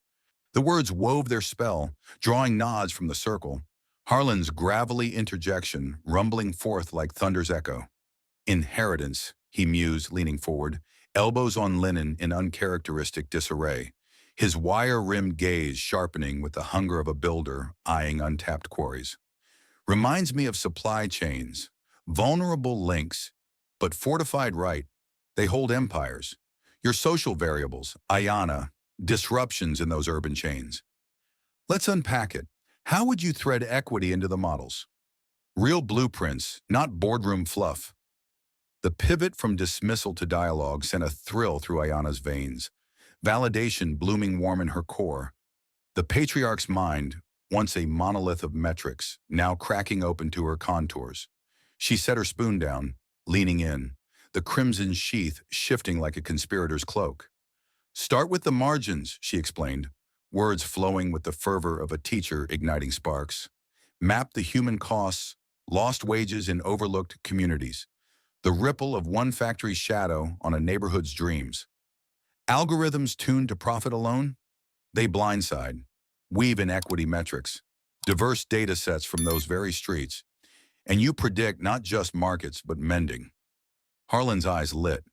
The words wove their spell, drawing nods from the circle, Harlan's gravelly interjection rumbling forth like thunder's echo. Inheritance, he mused, leaning forward, elbows on linen in uncharacteristic disarray, his wire-rimmed gaze sharpening with the hunger of a builder eyeing untapped quarries. Reminds me of supply chains, vulnerable links, but fortified right. They hold empires. Your social variables, Ayana, disruptions in those urban chains. Let's unpack it. How would you thread equity into the models? Real blueprints, not boardroom fluff. The pivot from dismissal to dialogue sent a thrill through Ayana's veins, validation blooming warm in her core. The patriarch's mind, once a monolith of metrics, now cracking open to her contours. She set her spoon down, leaning in, the crimson sheath shifting like a conspirator's cloak. Start with the margins, she explained, words flowing with the fervor of a teacher igniting sparks. Map the human costs, lost wages in overlooked communities, the ripple of one factory's shadow on a neighborhood's dreams. Algorithms tuned to profit alone? They blindside, weave inequity metrics, diverse data sets from those very streets, and you predict not just markets but mending. Harlan's eyes lit,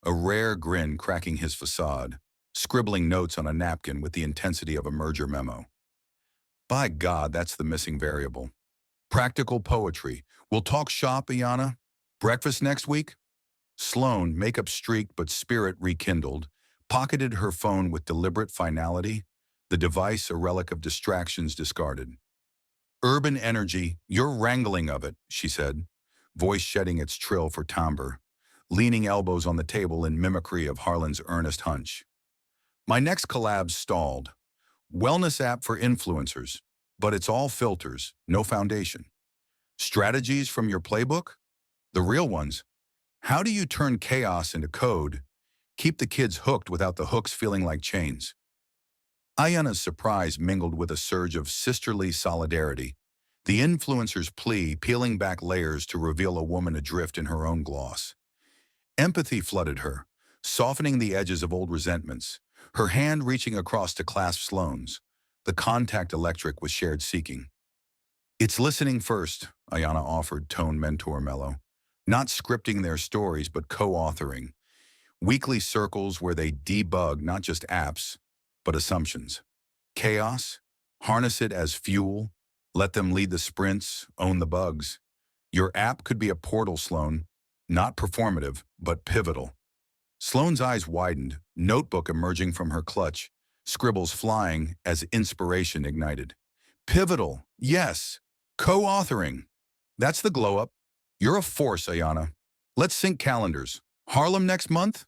a rare grin cracking his facade, scribbling notes on a napkin with the intensity of a merger memo. By God, that's the missing variable. Practical poetry. We'll talk shop, Ayana. Breakfast next week? Sloane, makeup streaked but spirit rekindled, pocketed her phone with deliberate finality, the device a relic of distractions discarded. Urban energy, you're wrangling of it, she said, voice shedding its trill for timbre, leaning elbows on the table in mimicry of Harlan's earnest hunch. My next collab stalled. Wellness app for influencers, but it's all filters, no foundation. Strategies from your playbook? The real ones. How do you turn chaos into code, keep the kids hooked without the hooks feeling like chains? Ayana's surprise mingled with a surge of sisterly solidarity, the influencer's plea peeling back layers to reveal a woman adrift in her own gloss. Empathy flooded her, softening the edges of old resentments, her hand reaching across to clasp Sloane's. The contact electric was shared seeking. It's listening first, Ayana offered, tone mentor mellow. Not scripting their stories, but co-authoring. Weekly circles where they debug not just apps, but assumptions. Chaos? Harness it as fuel. Let them lead the sprints, own the bugs. Your app could be a portal, Sloane. Not performative, but pivotal. Sloane's eyes widened, notebook emerging from her clutch, scribbles flying as inspiration ignited. Pivotal, yes. Co-authoring. That's the glow-up. You're a force, Ayana. Let's sync calendars. Harlem next month?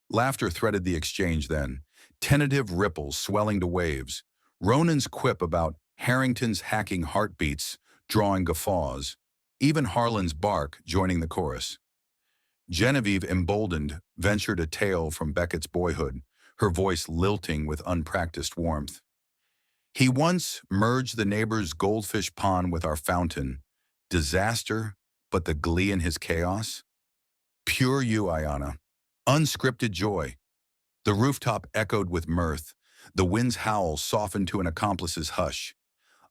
Laughter threaded the exchange then, tentative ripples swelling to waves. Ronan's quip about Harrington's hacking heartbeats, drawing guffaws. Even Harlan's bark joining the chorus. Genevieve, emboldened, ventured a tale from Beckett's boyhood, her voice lilting with unpracticed warmth. He once merged the neighbor's goldfish pond with our fountain. Disaster, but the glee in his chaos? Pure you, Ayana. Unscripted joy. The rooftop echoed with mirth, the wind's howl softened to an accomplice's hush.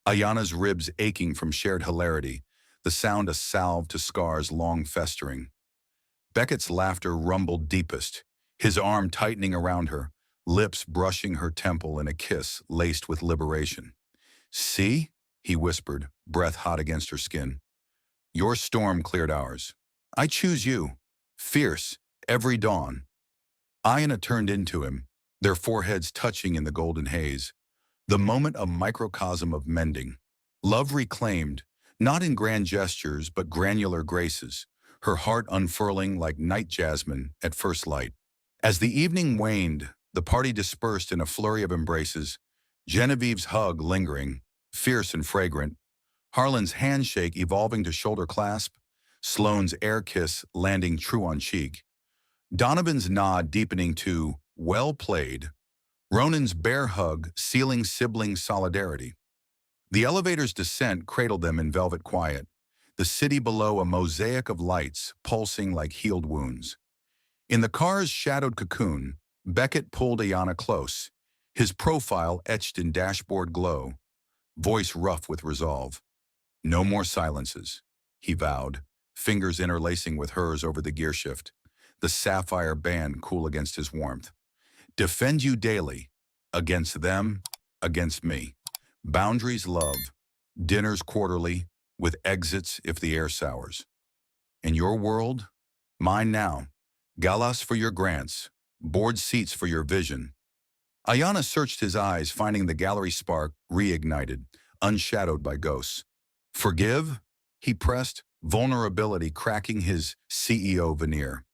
Ayana's ribs aching from shared hilarity, the sound a salve to scars long festering. Beckett's laughter rumbled deepest, his arm tightening around her, lips brushing her temple in a kiss laced with liberation. See? He whispered, breath hot against her skin. Your storm cleared ours. I choose you. Fierce, every dawn. Ayana turned into him, their foreheads touching in the golden haze. The moment a microcosm of mending. Love reclaimed, not in grand gestures but granular graces, her heart unfurling like night jasmine at first light. As the evening waned, the party dispersed in a flurry of embraces, Genevieve's hug lingering, fierce and fragrant, Harlan's handshake evolving to shoulder clasp, Sloane's air kiss landing true on cheek, Donovan's nod deepening to, well played, Ronan's bear hug sealing sibling solidarity. The elevator's descent cradled them in velvet quiet, the city below a mosaic of lights pulsing like healed wounds. In the car's shadowed cocoon, Beckett pulled Ayana close, his profile etched in dashboard glow, voice rough with resolve. No more silences, he vowed, fingers interlacing with hers over the gearshift, the sapphire band cool against his warmth. Defend you daily, against them, against me. Boundaries love, dinners quarterly, with exits if the air sours. In your world, mine now, galas for your grants, board seats for your vision. Ayana searched his eyes, finding the gallery spark reignited, unshadowed by ghosts. Forgive? He pressed, vulnerability cracking his CEO veneer.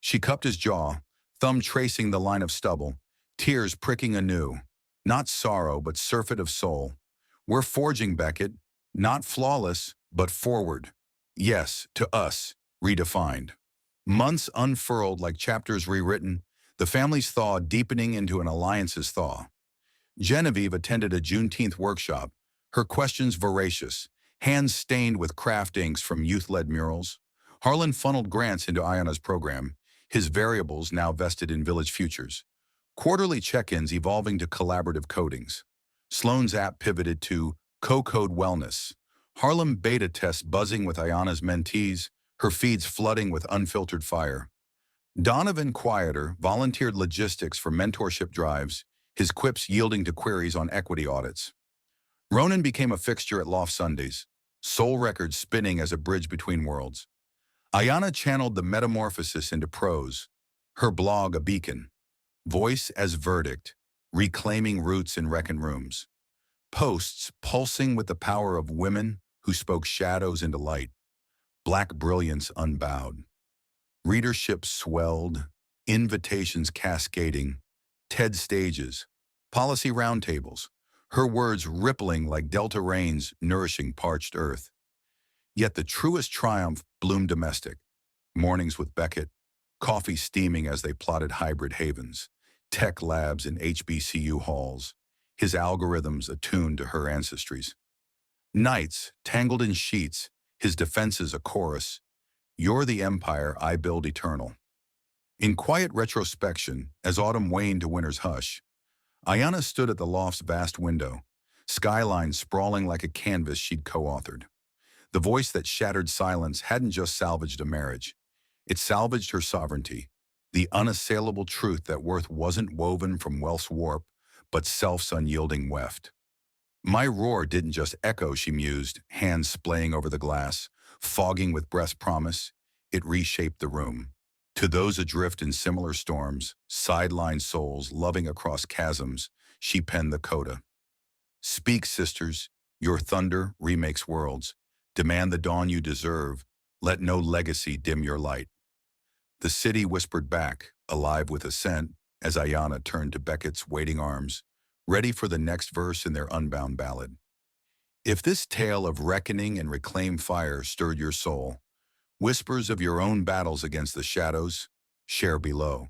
She cupped his jaw, thumb tracing the line of stubble, tears pricking anew. Not sorrow, but surfeit of soul. We're forging, Beckett, not flawless, but forward. Yes, to us, redefined. Months unfurled like chapters rewritten, the family's thaw deepening into an alliance's thaw. Genevieve attended a Juneteenth workshop, her questions voracious, hands stained with craft inks from youth-led murals. Harlan funneled grants into Ayana's program, his variables now vested in Village Futures. Quarterly check-ins evolving to collaborative codings. Sloan's app pivoted to co-code wellness. Harlem beta tests buzzing with Ayana's mentees, her feeds flooding with unfiltered fire. Donovan Quieter volunteered logistics for mentorship drives, his quips yielding to queries on equity audits. Ronan became a fixture at Loft Sundays, soul records spinning as a bridge between worlds. Ayana channeled the metamorphosis into prose, her blog a beacon, voice as verdict, reclaiming roots in reckoned rooms. Posts pulsing with the power of women who spoke shadows into light, black brilliance unbowed. Readership swelled, invitations cascading, TED stages, policy roundtables, her words rippling like delta rains nourishing parched earth. Yet the truest triumph bloomed domestic. Mornings with Beckett, coffee steaming as they plotted hybrid havens, tech labs in HBCU halls, his algorithms attuned to her ancestries. Nights, tangled in sheets, his defenses a chorus, "You're the empire I build eternal." In quiet retrospection, as autumn waned to winter's hush, Ayana stood at the loft's vast window, skyline sprawling like a canvas she'd co-authored. The voice that shattered silence hadn't just salvaged a marriage. It salvaged her sovereignty, the unassailable truth that worth wasn't woven from wealth's warp, but self's unyielding weft. My roar didn't just echo, she mused, hands splaying over the glass, fogging with breath's promise. It reshaped the room. To those adrift in similar storms, sidelined souls loving across chasms, she penned the coda. Speak, sisters, your thunder remakes worlds. Demand the dawn you deserve. Let no legacy dim your light. The city whispered back, alive with assent, as Ayana turned to Beckett's waiting arms, ready for the next verse in their unbound ballad. If this tale of reckoning and reclaimed fire stirred your soul, whispers of your own battles against the shadows, share below.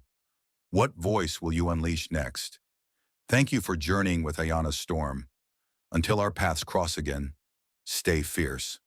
What voice will you unleash next? Thank you for journeying with Ayana's storm. Until our paths cross again, stay fierce.